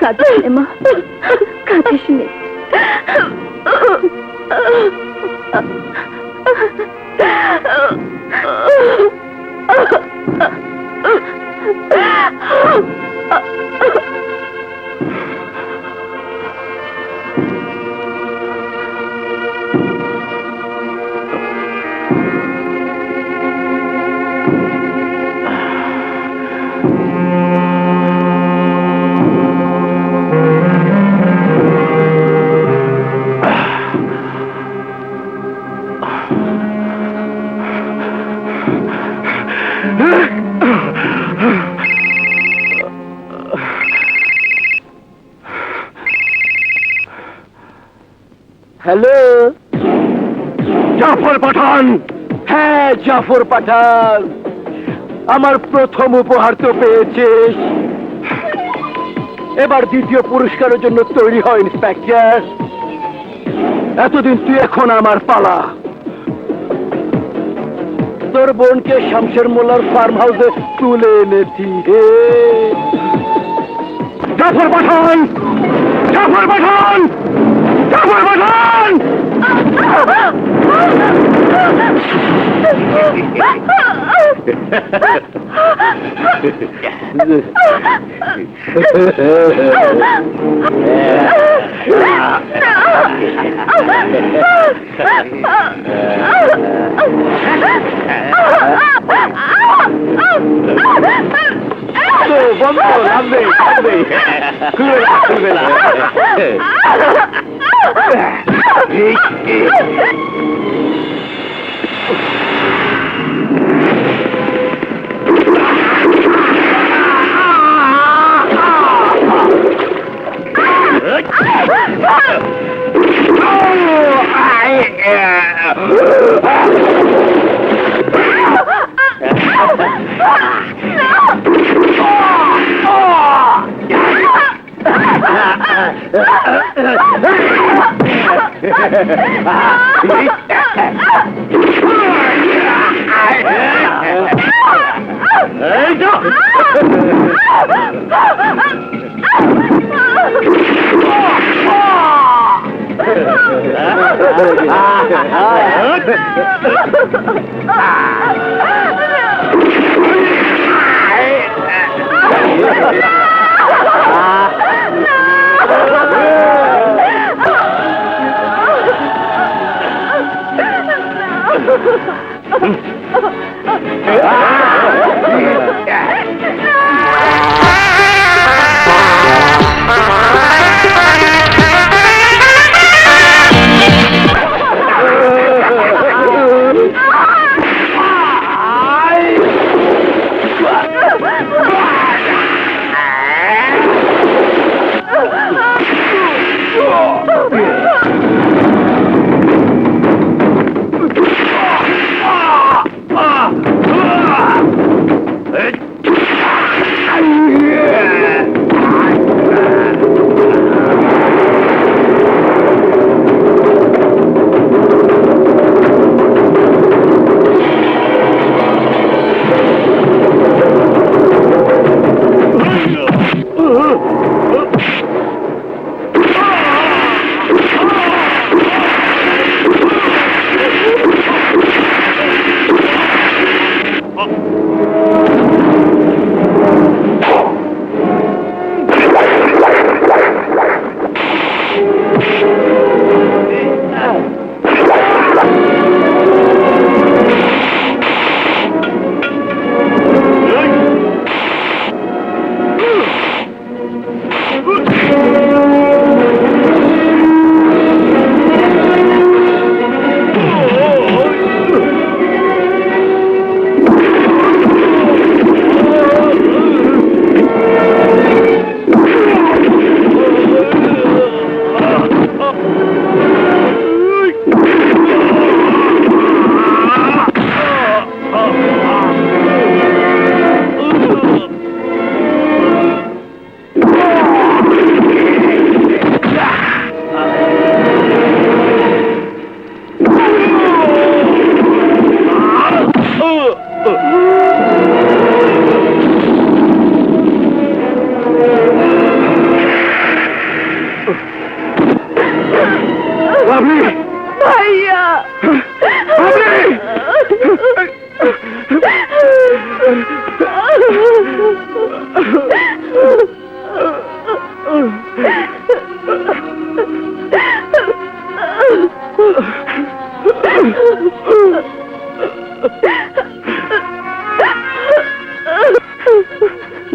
কাঁদিস নে মা, কাঁদিস নে। হ্যালো, জাফর পাঠান। হ্যাঁ, জাফর পাঠান, আমার প্রথম উপহার তো পেয়েছিস, এবার দ্বিতীয় পুরস্কারের জন্য তৈরি হয় ইন্সপেক্টর। এতদিন তুই এখন আমার পালা। তোর বোনকে শামশের মোল্লার ফার্ম হাউসে তুলে এনেছি। জাফর পাঠান, জাফর পাঠান, জাফর পাঠান! বন্ধ, লাভ নেই, লাভ নেই। খুলবে না, খুলবে না।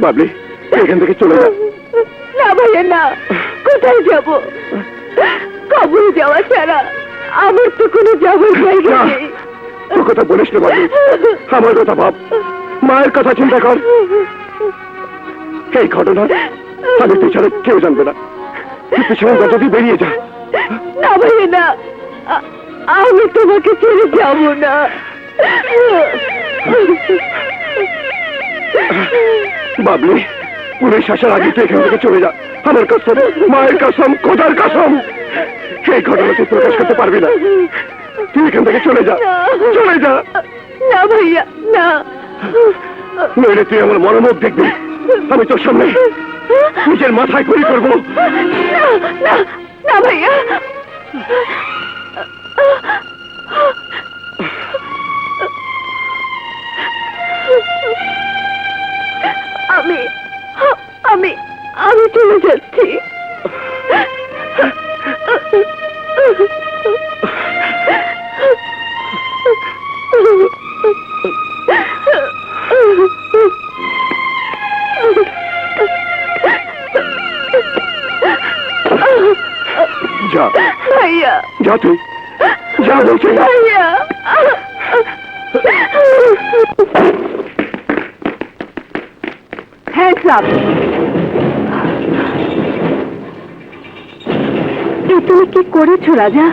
বাবলি এখান থেকে চলে যা। না ভাইয়া না, কোথায় যাব? কবরে যাওয়া ছাড়া আমার তো কোনো যাবার জায়গা না, নেই। তোর কথা বলিস না বাবলি, আমার কথা ভাব, মায়ের কথা চিন্তা কর। এই ঘটনা আমি তুই ছাড়া কেউ জানবে না। তুই পিছনে দরজা দিয়ে বেরিয়ে যা। না ভাইয়া না, আমি তোমাকে ছেড়ে যাব না। বাবলি পুলিশ আসার আগে তুই এখান থেকে চলে যা। আমার কসম, মায়ের কসম, খোদার কসম, এই ঘটনা তুই প্রকাশ করতে পারবি না। তুই এখান থেকে চলে যা, চলে যা। না ভাইয়া না। নইলে তুই আমার মনোমুখ দেখবি। আমি তোর সামনে নিজের মাথায় গুলি করবো। না না না ভাইয়া। আমি আমি আমি চলে যাচ্ছি। যা ভাইয়া যা, তুই যা বলছি। ভাইয়া Hands up! এ তুমি কি করেছো রাজা?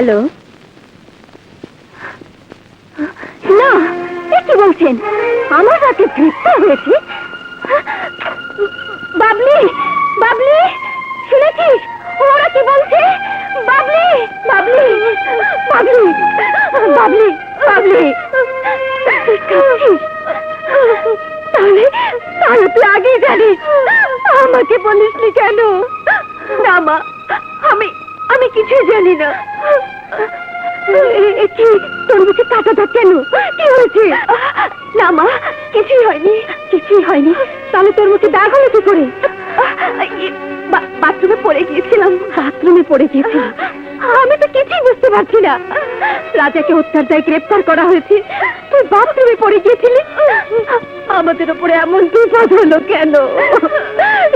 হ্যালো, না, এ কি বলছেন? আমার রাতে গ্রেফতার হয়েছে? বাবলি, বাবলি, শুনেছিস ওরা কি বলছে? বাবলি, বাবলি, বাবলি, বাবলি, বাবলি, কাঁদছিস? তাহলে তাহলে তুই আগেই জানিস, আমাকে বলিসনি কেন? না মা, আমি কিছুই জানি না। কি তোর মুখে কাটা দাগ কেন? কি হয়েছে? না মা, কিছুই হয়নি, কিছুই হয়নি। তাহলে তোর মুখে দাগ হলো কি করে? বাথরুমে পড়ে গিয়েছিলাম। বাথরুমে পড়ে গিয়েছিলাম? আমি তো কিছুই বুঝতে পারছি না। রাজাকে হত্যার দায়ে গ্রেফতার করা হয়েছে, তুই বাথরুমে পড়ে গিয়েছিলি? আমাদের উপরে এমন বিপদ হলো কেন?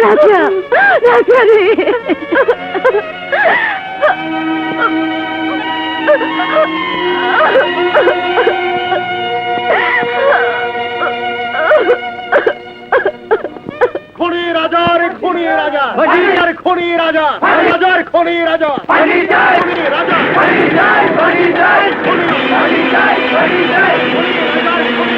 রাজা, রাজা রে! খনি রাজার খনি রাজা, রাজার খনি রাজা, রাজার খনি রাজা, খনি রাজা, খনি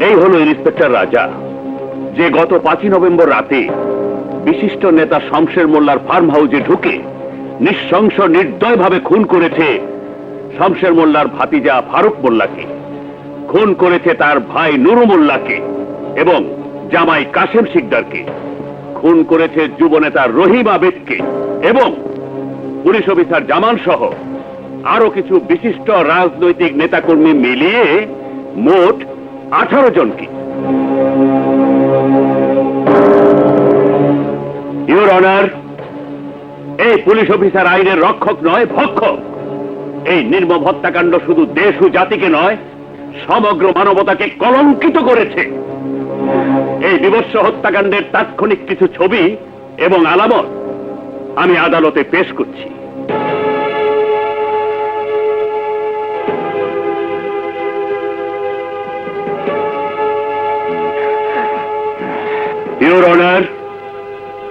এই হলো ইন্সপেক্টর রাজা, যে গত 5 নভেম্বর রাতে বিশিষ্ট নেতা শমশের মোল্লার ফার্ম হাউসে ঢুকে নিঃশংস নির্দয়ভাবে খুন করেছে শমশের মোল্লার ভাতিজা ফারুক মোল্লাকে, খুন করেছে তার ভাই নুরু মোল্লাকে এবং জামাই কাশেম শিকদারকে, খুন করেছে যুবনেতা রহিম আবেদকে এবং পুলিশ অফিসার জামান সহ আরো কিছু বিশিষ্ট রাজনৈতিক নেতাকর্মী মিলিয়ে মোট 18 জনকে। ইউর অনার, এই পুলিশ অফিসার আইনের রক্ষক নয়, ভক্ষক। এই নির্মম হত্যাকাণ্ড শুধু দেশ ও জাতিকে নয়, সমগ্র মানবতাকে কলঙ্কিত করেছে। এই বিভৎস হত্যাকাণ্ডের তাৎক্ষণিক কিছু ছবি এবং আলামত আমি আদালতে পেশ করছি। ইউর অনার,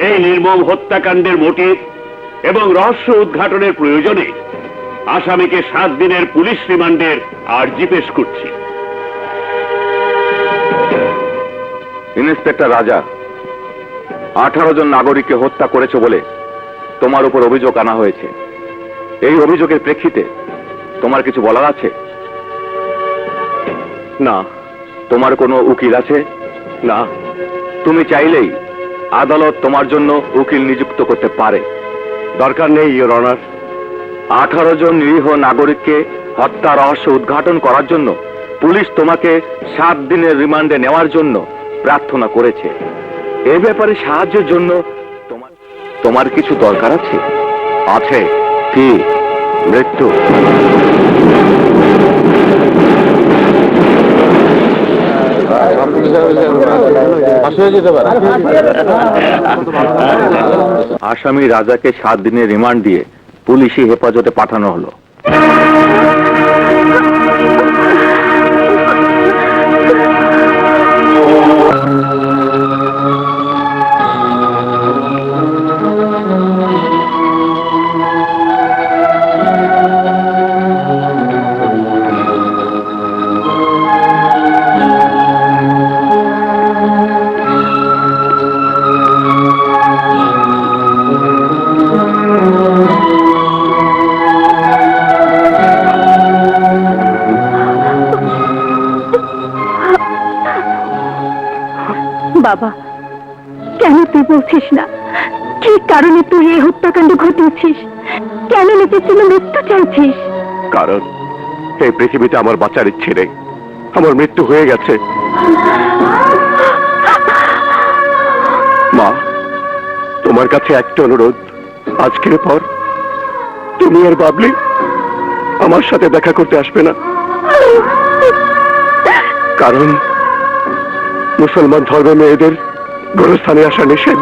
এই নির্মম হত্যাকাণ্ডের মোটিভ এবং রহস্য উদ্ঘাটনের প্রয়োজনে আসামিকে 7 দিনের পুলিশ রিমান্ডের আর্জি পেশ করছি। ইন্সপেক্টর রাজা, 18 জন নাগরিককে হত্যা করেছে বলে তোমার উপর অভিযোগ আনা হয়েছে। এই অভিযোগের প্রেক্ষিতে তোমার কিছু বলার আছে? না। তোমার কোনো উকিল আছে? না। তুমি চাইলেই আদালত তোমার জন্য উকিল নিযুক্ত করতে পারে। দরকার নেই ইওর অনার। 18 জন নিরীহ নাগরিককে হত্যা রহস্য উদ্ঘাটন করার জন্য পুলিশ তোমাকে 7 দিনের রিমান্ডে নেওয়ার জন্য প্রার্থনা করেছে। এ ব্যাপারে সাহায্যের জন্য তোমার কিছু দরকার আছে? আছে। কি? মৃত্যু। আসামি রাজাকে 7 দিনের রিমান্ড দিয়ে পুলিশি হেফাজতে পাঠানো হলো। বাবা, কেন তুই বলছিস না কি কারণে তুই এই হত্যাকাণ্ড ঘটিয়েছিস? কেন নিজের জন্য মৃত্যু চাইছিস? কারণ এই পৃথিবীতে আমার বাঁচার ইচ্ছে নেই, আমার মৃত্যু হয়ে গেছে। মা, তোমার কাছে একটা অনুরোধ, আজকের পর তুমি আর বাবলি আমার সাথে দেখা করতে আসবে না, কারণ মুসলমান ধর্মের মেয়েদের গোরস্থানে আসা নিষেধ।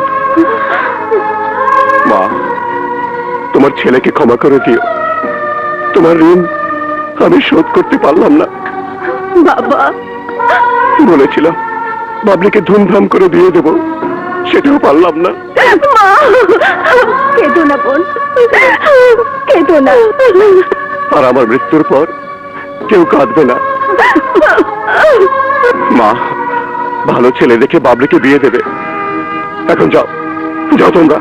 মা, তোমার ছেলেকে ক্ষমা করে দিও, তোমার ঋণ আমি শোধ করতে পারলাম না। বাবা, বলেছিলাম বাবলিকে ধুমধাম করে দিয়ে দেব, সেটাও পারলাম না। মা, কেঁদো না বোন, কেঁদো না। আর আমার মৃত্যুর পর কেউ কাঁদবে না। মা, ভালো ছেলে দেখে বাবলিকে বিয়ে দেবে। এখন যাও, যাও তোমরা,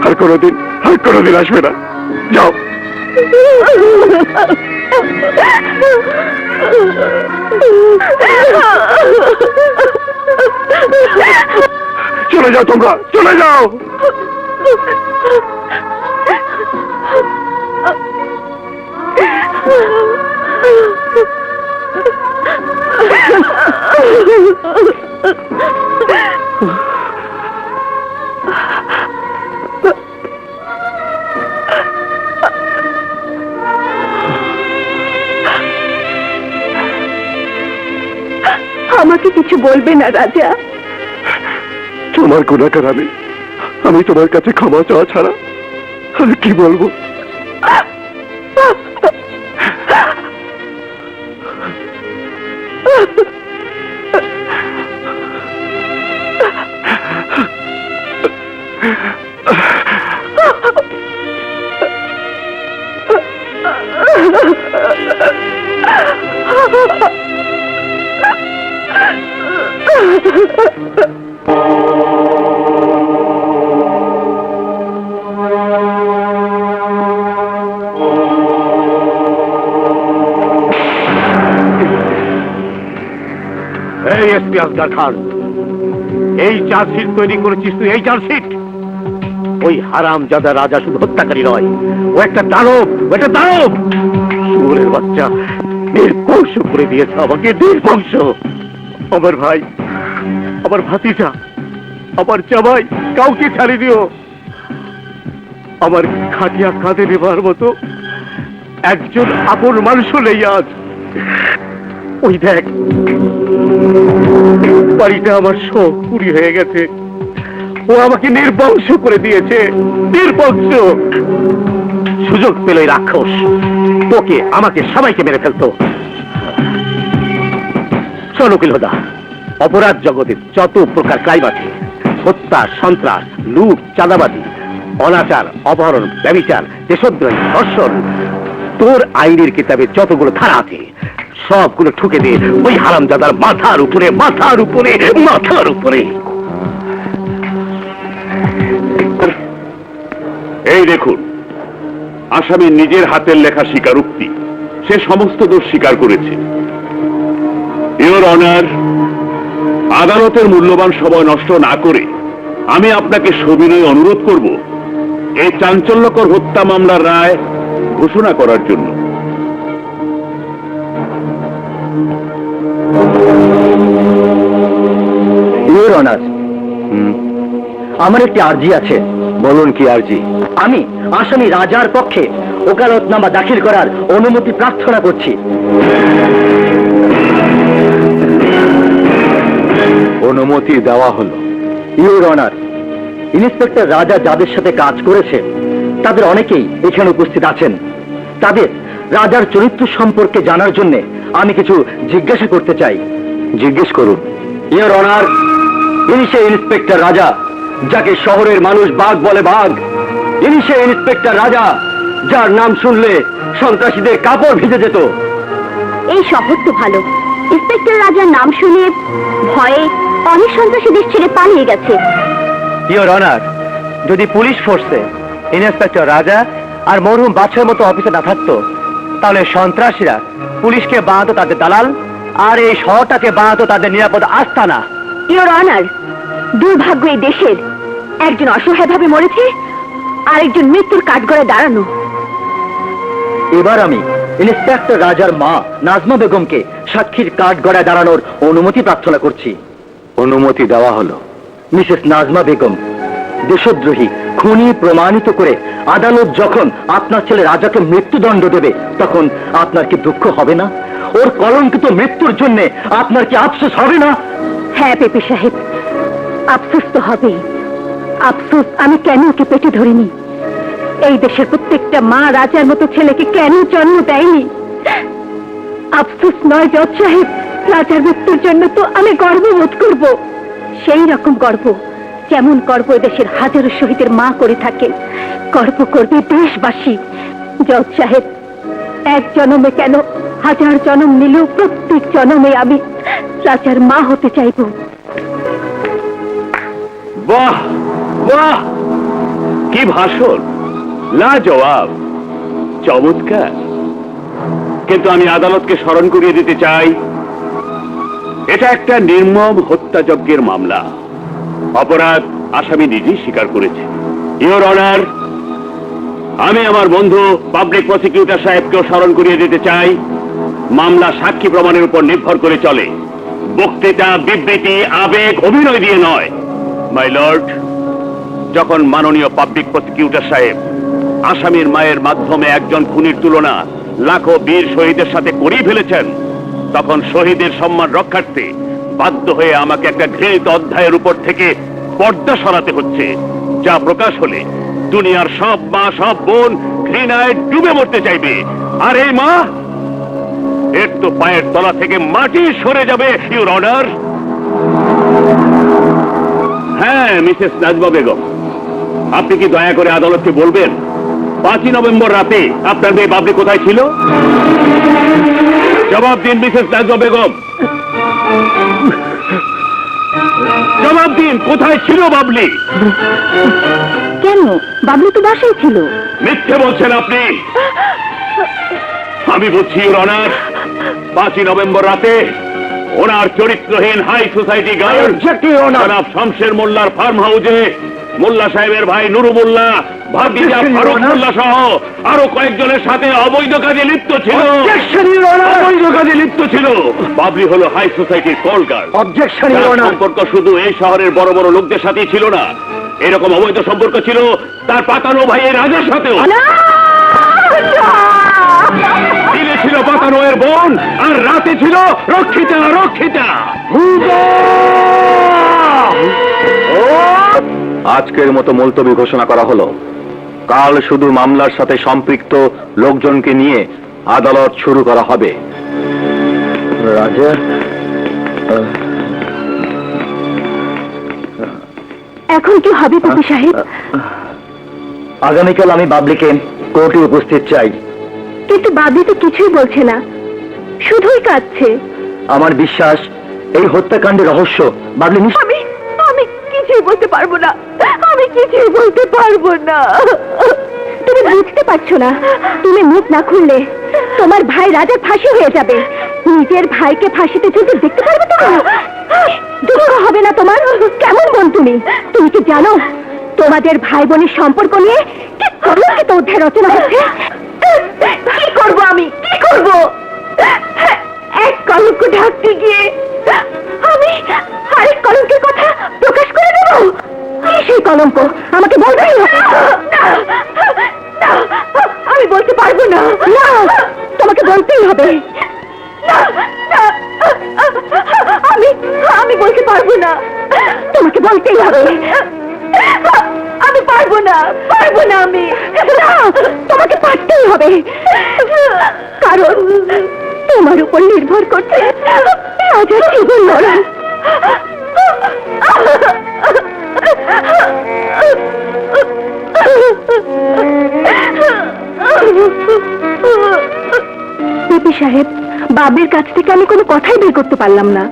আর কোনোদিন আসবে না, যাও। চলে যাও তোমরা, চলে যাও। আমাকে কিছু বলবে না রাজা? তোমার গুণাকার আমি তোমার কাছে ক্ষমা চাওয়া ছাড়া আর কি বলবো? এই এসপি আসগার খান, এই চার্জশিট তৈরি করেছিস তুই? এই চার্জশিট? ওই হারামজাদা রাজা শুধু হত্যাকারী নয়, ও একটা দানব, ও একটা দানব। শুয়োরের বাচ্চা, নির্বংশ করে দিয়েছে আমাকে, নির্বংশ। আমার ভাই, আমার ভাতিজা, আমার জামাই, কাউকে ছাড়ি দিও। আমার খাটিয়া কাঁধে নেবার মতো একজন আপন মানুষও নেই আজ। ওই দেখ, বাড়িটা আমার শোক পুরি হয়ে গেছে। ও আমাকে নির্বংশ করে দিয়েছে, নির্বংশ। সুযোগ পেল এই রাক্ষস তোকে, আমাকে, সবাইকে মেরে ফেলতো। শোন উকিল হোদা, অপরাধ জগতে যত প্রকার ক্রাইম আছে, হত্যা, সন্ত্রাস, লুট, চাঁদাবাজি, অনাচার, অপহরণ, ব্যভিচার, দেশদ্রোহী, ধর্ষণ, তোর আইনের কিতাবে যতগুলো ধারা আছে সবগুলো ঠুকে দিয়ে ওই হারামজাদার মাথার উপরে, মাথার উপরে, মাথার উপরে। এই দেখুন, আসামি নিজের হাতের লেখা স্বীকারোক্তি, সে সমস্ত দোষ স্বীকার করেছে। ইওর অনার, আদালতের মূল্যবান সময় নষ্ট না করে আমি আপনাকে সবিনয় অনুরোধ করব এই চাঞ্চল্যকর হত্যা মামলার রায় ঘোষণা করার জন্য। ইওর অনার, আমার একটি আর্জি আছে। বলুন, কি আর্জি? আমি আসামি রাজার পক্ষে ওকালতনামা দাখিল করার অনুমতি প্রার্থনা করছি। অনুমতি দেওয়া হলো। ইওর অনার, ইন্সপেক্টর রাজা যাদের সাথে কাজ করেছে তাদের অনেকেই এখানে উপস্থিত আছেন। তাদের রাজার চরিত্র সম্পর্কে জানার জন্য আমি কিছু জিজ্ঞাসা করতে চাই। জিজ্ঞেস করুন। ইওর অনার, ইনি সেই ইন্সপেক্টর রাজা যাকে শহরের মানুষ বাঘ বলে বাঘ। ইনি সেই ইন্সপেক্টর রাজা যার নাম শুনলে সন্ত্রাসীদের কাপড় ভিজে যেত। এই শহর তো ভালো, ইন্সপেক্টর রাজার নাম শুনে ভয়ে অনেক সন্ত্রাসী দেশ ছেড়ে পালিয়ে গেছে। ইওর অনার, যদি পুলিশ ফোর্সে ইন্সপেক্টর রাজা আর মরহুম বাদশার মতো অফিসে না থাকতো, তাহলে সন্ত্রাসীরা পুলিশকে বানাতো তাদের দালাল, আর এই শহরটাকে বানাতো তাদের নিরাপদ আস্তানা। ইওর অনার, দুর্ভাগ্য এই দেশের একজন অসহায়ভাবে মরেছে, আরেকজন মৃত্যুর কাঠগড়ায় দাঁড়ানো। এবার আমি ইন্সপেক্টর রাজার মা নাজমা বেগমকে সাক্ষীর কাঠগড়ায় দাঁড়ানোর অনুমতি প্রার্থনা করছি। অনুমতি দেওয়া হলো। মিসেস নাজমা বেগম, দেশদ্রোহী খুনি প্রমাণিত করে আদালত যখন আপনার ছেলে রাজাকে মৃত্যুদণ্ড দেবে, তখন আপনার কি দুঃখ হবে না? ওর কলঙ্কিত মৃত্যুর জন্য আপনার কি আফসোস হবে না? হ্যাঁ পেপি সাহেব, আফসোস তো হবেই। আফসোস আমি কেন ওকে পেটে ধরিনি, এই দেশের প্রত্যেকটা মা রাজার মতো ছেলেকে কেন জন্ম দেয়নি। আফসোস নয় জজ সাহেব, রাজার মৃত্যুর জন্য তো আমি গর্ববোধ করব, সেই রকম গর্ব যেমন গর্ব দেশের হাজারো শহীদের মা করে থাকেন, গর্ব করবে দেশবাসী। জজ সাহেব, এক জন্মে কেন, হাজার জন্ম নিলেও প্রত্যেক জন্মে আমি রাজার মা হতে চাইব। বাহ বাহ, কি ভাষণ, লাজবাব, চমৎকার। কিন্তু আমি আদালতকে স্মরণ করিয়ে দিতে চাই, এটা একটা নির্মম হত্যাযজ্ঞের মামলা। অপরাধ আসামি নিজেই স্বীকার করেছে। ইওর অনার, আমি আমার বন্ধু পাবলিক প্রসিকিউটর সাহেবকেও স্মরণ করিয়ে দিতে চাই, মামলা সাক্ষী প্রমাণের উপর নির্ভর করে চলে, বক্তৃতা, বিবৃতি, আবেগ, অভিনয় দিয়ে নয়। মাই লর্ড, যখন মাননীয় পাবলিক প্রসিকিউটর সাহেব আসামির মায়ের মাধ্যমে একজন খুনির তুলনা লাখো বীর শহীদের সাথে করেই ফেলেছেন, তখন শহীদের সম্মান রক্ষার্থে বাধ্য হয়ে আমাকে একটা ঘৃণিত অধ্যায়ের উপর থেকে পর্দা সরাতে হচ্ছে, যা প্রকাশ হলে দুনিয়ার সব মা, সব বোন ঘৃণায় ডুবে মরতে চাইবে। আর এই মা, এর তো পায়ের তলা থেকে মাটি সরে যাবে, ইওর অনার। হ্যাঁ, মিসেস নাজমা বেগম, আপনি কি দয়া করে আদালতকে বলবেন 5ই নভেম্বর রাতে আপনার মেয়ে বাবলি কোথায় ছিল? জবাব দিন মিসেস নাজমা বেগম, জবাব দিন, কোথায় ছিল বাবলি? কেন, বাবলু তো বাসায় ছিল। মিথ্যে বলছেন আপনি। আমি বলছি ইওর অনার, 5ই নভেম্বর রাতে ওনার চরিত্রহীন হাই সোসাইটি গার্ড জনাব শমশের মোল্লার ফার্ম হাউসে মোল্লা সাহেবের ভাই নুরু মোল্লা, ভাতিজা ফারুক মোল্লা সহ আরো কয়েকজনের সাথে অবৈধ কাজে লিপ্ত ছিল। অবৈধ কাজে লিপ্ত ছিল। বাবলি হলো হাই সোসাইটির কল গার্ড। সম্পর্ক শুধু এই শহরের বড় বড় লোকদের সাথেই ছিল না, এরকম অবৈধ সম্পর্ক ছিল তার পাতানো ভাইয়ের রাজার সাথেও। দিনে ছিল পাতানো এর বোন, আর রাতে ছিল রক্ষিতা। রক্ষিতা আজকের মতো মুলতবি ঘোষণা করা হলো। কাল শুধু মামলার সাথে সম্পৃক্ত লোকজনকে নিয়ে আদালত শুরু করা হবে। রাজা, এখন কি হবে পেপি সাহেব? আগামীকাল আমি বাবলিকে কোর্টে উপস্থিত চাই। কিন্তু বাবলি তো কিছুই বলছে না, শুধুই কাঁদছে। আমার বিশ্বাস এই হত্যাকাণ্ডের রহস্য বাবলি আমি আমি কিছুই বলতে পারবো না, আমি কিছুই বলতে পারবো না। তুমি বুঝতে পারছো না, তুমি মুখ না খুললে তোমার ভাই রাজার ফাঁসি হয়ে যাবে। নিজের ভাইকে ফাঁসিতে ঝুলতে দেখতে পারবে তুমি? দুঃখ হবে না তোমার? কেমন বোন তুমি? তুমি কি জানো তোমাদের ভাই বোনের সম্পর্ক নিয়ে কি কলঙ্কিত অধ্যায় রচনা হচ্ছে? কি করব আমি, কি করব? এক কলঙ্ক ঢাকতে গিয়ে আমি আরেক কলঙ্কের কথা প্রকাশ করে দেব। কি সেই কলঙ্ক? আমাকে বলতেই হবে। আমি বলতে পারবো না। না, তোমাকে বলতেই হবে। আমি আমি বলতে পারবো না, তোমাকে বলতেই হবে। আমি পারবো না, পারবো না আমি। না, তোমাকে পারতেই হবে, কারণ তোমার উপর নির্ভর করছে রাজার জীবন মরণ। পেপি সাহেব, বাবলির কাছ থেকে আমি কোনো কথাই বের করতে পারলাম না।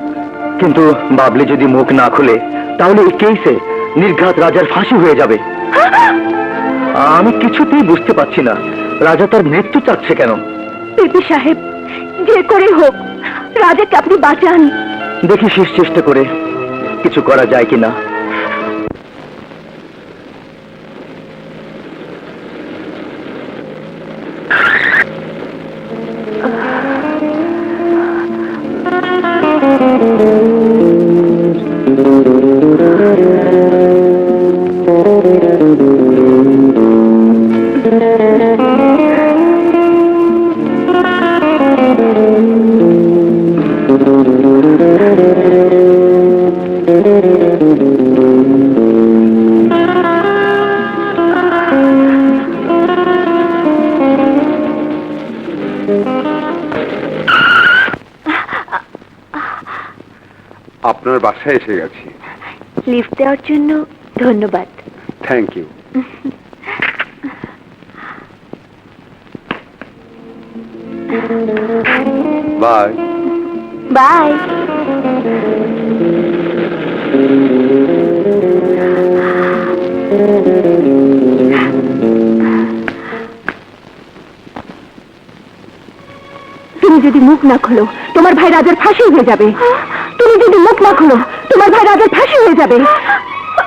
কিন্তু বাবলি যদি মুখ না খুলে, তাহলে এই কেসে নির্ঘাত রাজার ফাঁসি হয়ে যাবে। আমি কিছুতেই বুঝতে পারছি না রাজা তার মৃত্যু চাচ্ছে কেন। পেপি সাহেব, যে করে হোক রাজাকে আপনি বাঁচান। দেখি শেষ চেষ্টা করে। কিছু করা যায় কিনা। আপনার বাসায় এসে গেছি। লিফট দেওয়ার জন্য ধন্যবাদ। Thank you. বাই। বাই। তুমি যদি মুখ না খোলো তোমার ভাই রাজার ফাঁসি হয়ে যাবে। তুমি যদি মুখ না খোলো তোমার ভাই রাজার ফাঁসি হয়ে যাবে।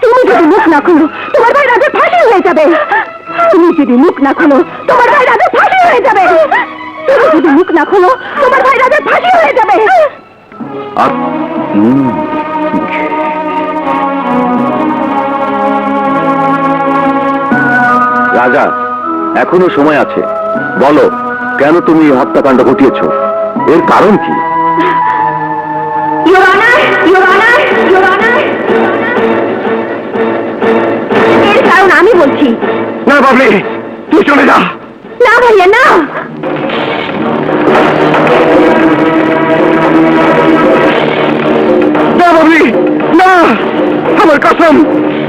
তুমি যদি মুখ না খোলো তোমার ভাই রাজার ফাঁসি হয়ে যাবে। তুমি যদি মুখ না খোলো তোমার ভাই রাজার ফাঁসি হয়ে যাবে। তুমি যদি মুখ না খোলো তোমার ভাই রাজার ফাঁসি হয়ে যাবে। রাজা, এখনো সময় আছে, বলো কেন তুমি এই হত্যাকাণ্ড ঘটিয়েছো, এর কারণ কি? Your Honor, Your Honor, Your Honor. এর কারণ আমি বলছি। না বাবলি, তুই চলে যা। না ভাইয়া না। না বাবলি, না, আমার কসম,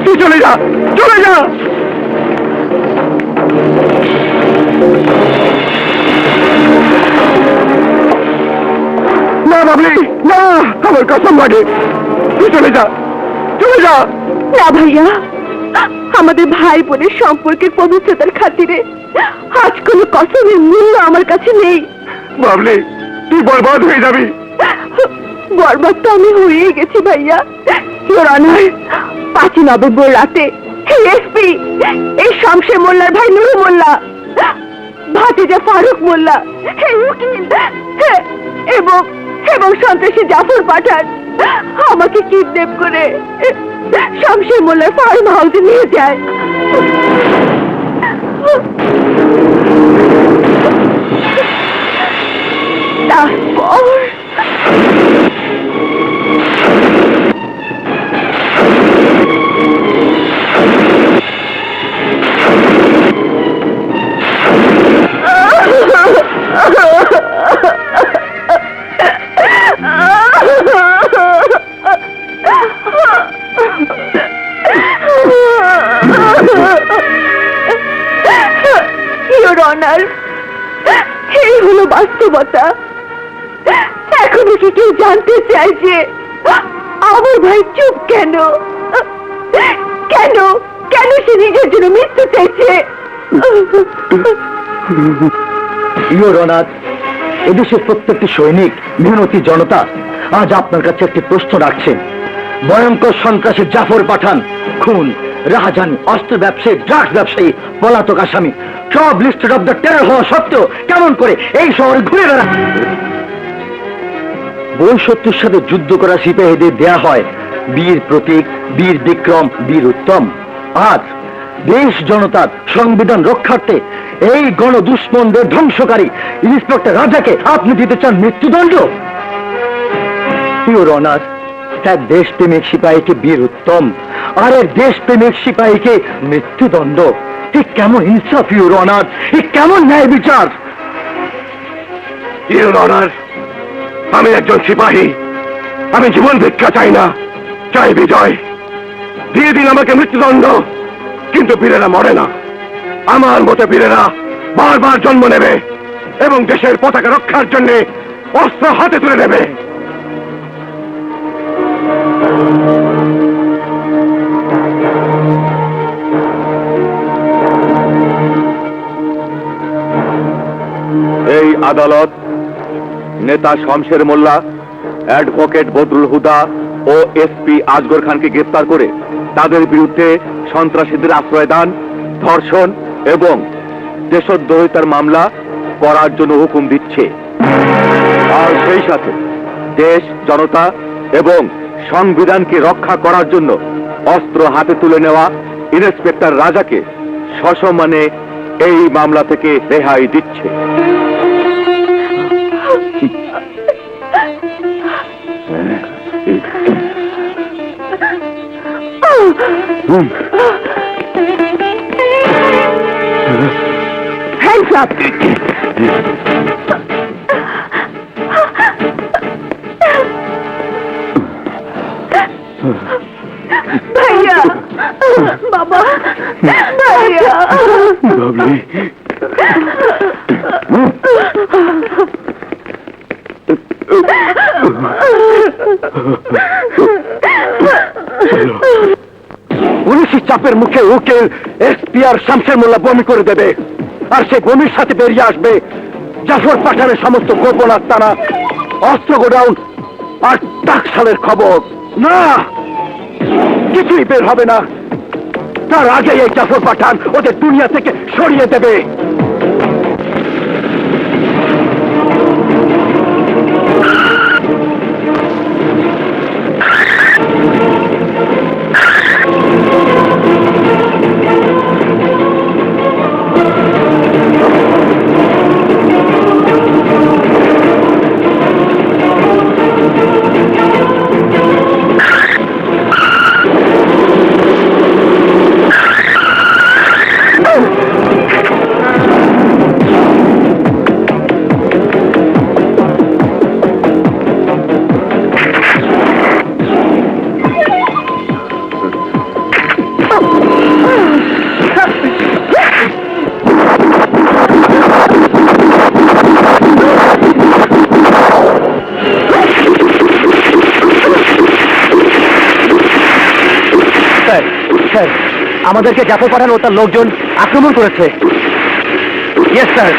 তুই চলে যা, চলে যা। না বাবলি, না, আমার কসম লাগে, তুই চলে যা, চলে যা। না ভাইয়া, আমাদের ভাই বোনের সম্পর্কের পবিত্রতার খাতিরে আজ কোনো কসমের মূল্য আমার কাছে নেই। বাবলি, তুই বরবাদ হয়ে যাবি। বরবাদ তো আমি হয়ে গেছি ভাইয়া। Your Honor, 5 নভেম্বর রাতে এসপি এই শামসে মোল্লার ভাই নুরু মোল্লা, ভাতিজা ফারুক মোল্লা, উকিল এবং এবং সন্ত্রাসী জাফর পাঠান আমাকে কিডন্যাপ করে শামসে মোল্লার ফার্ম হাউসে নিয়ে যায়। তারপর Your Honor, এই হলো বাস্তবতা। এখনো কি কেউ জানতে চায় যে আমার ভাই চুপ কেন? কেন কেন সে নিজের জন্য মৃত্যু চাইছে? ইওর অনার, এদেশের প্রত্যেকটি সৈনিক, মেহনতি জনতা আজ আপনার কাছে একটি প্রশ্ন রাখছেন। ভয়ঙ্কর সন্ত্রাসী জাফর পাঠান খুন, রাহাজানি, অস্ত্র ব্যবসায়ী, ড্রাগস ব্যবসায়ী, পলাতক আসামি সব লিস্টেড অফ দ্য টেরর হওয়া সত্ত্বেও কেমন করে এই শহরে ঘুরে বেড়া? বই শত্রুর সাথে যুদ্ধ করা সিপাহীদের দেয়া হয় বীর প্রতীক, বীর বিক্রম, বীর উত্তম। আজ দেশ জনতার সংবিধান রক্ষার্থে এই গণ দুশ্মনদের ধ্বংসকারী ইন্সপেক্টর রাজাকে আপনি দিতে চান মৃত্যুদণ্ড? ইওর অনার, এক দেশপ্রেমিক সিপাহীকে বীর উত্তম আর এক দেশপ্রেমিক সিপাহীকে মৃত্যুদণ্ড। ঠিক কেমন ইনসাফ ইওর অনার, কেমন ন্যায় বিচার? ইওর অনার, আমি একজন সিপাহী, আমি জীবন ভিক্ষা চাই না, চাই বিজয়। দিয়ে দিন আমাকে মৃত্যুদণ্ড, কিন্তু বীরেরা মরে না। আমার মতো বীরেরা বারবার জন্ম নেবে এবং দেশের পতাকা রক্ষার জন্য অস্ত্র হাতে তুলে নেবে। এই আদালত নেতা শমশের মোল্লা, অ্যাডভোকেট বদরুল হুদা ও এসপি আজগর খানকে গ্রেফতার করে তাদের বিরুদ্ধে সন্ত্রাসীদের আশ্রয় দান, ধর্ষণ এবং দেশদ্রোহিতার মামলা করার জন্য হুকুম দিচ্ছে। আর সেই সাথে দেশ, জনতা এবং সংবিধানকে রক্ষা করার জন্য অস্ত্র হাতে তুলে নেওয়া ইন্সপেক্টর রাজাকে সসম্মানে এই মামলা থেকে রেহাই দিচ্ছে। Hands up! भैया बाबा भैया পুলিশি চাপের মুখে উকিল এসপি আর শামসের মোল্লা বমি করে দেবে, আর সে বমির সাথে বেরিয়ে আসবে জাফর পাঠানের সমস্ত গোপন আস্তানা, অস্ত্র গোডাউন আর টাকশালের খবর। না, কিছুই বের হবে না। তার আগে এই জাফর পাঠান ওদের দুনিয়া থেকে সরিয়ে দেবে। আমাদেরকে জাফর পাঠান ও তার লোকজন আক্রমণ করেছে। Yes sir.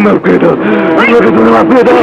মাফ করে দাও, আমাকে তুমি মাফ করে দাও।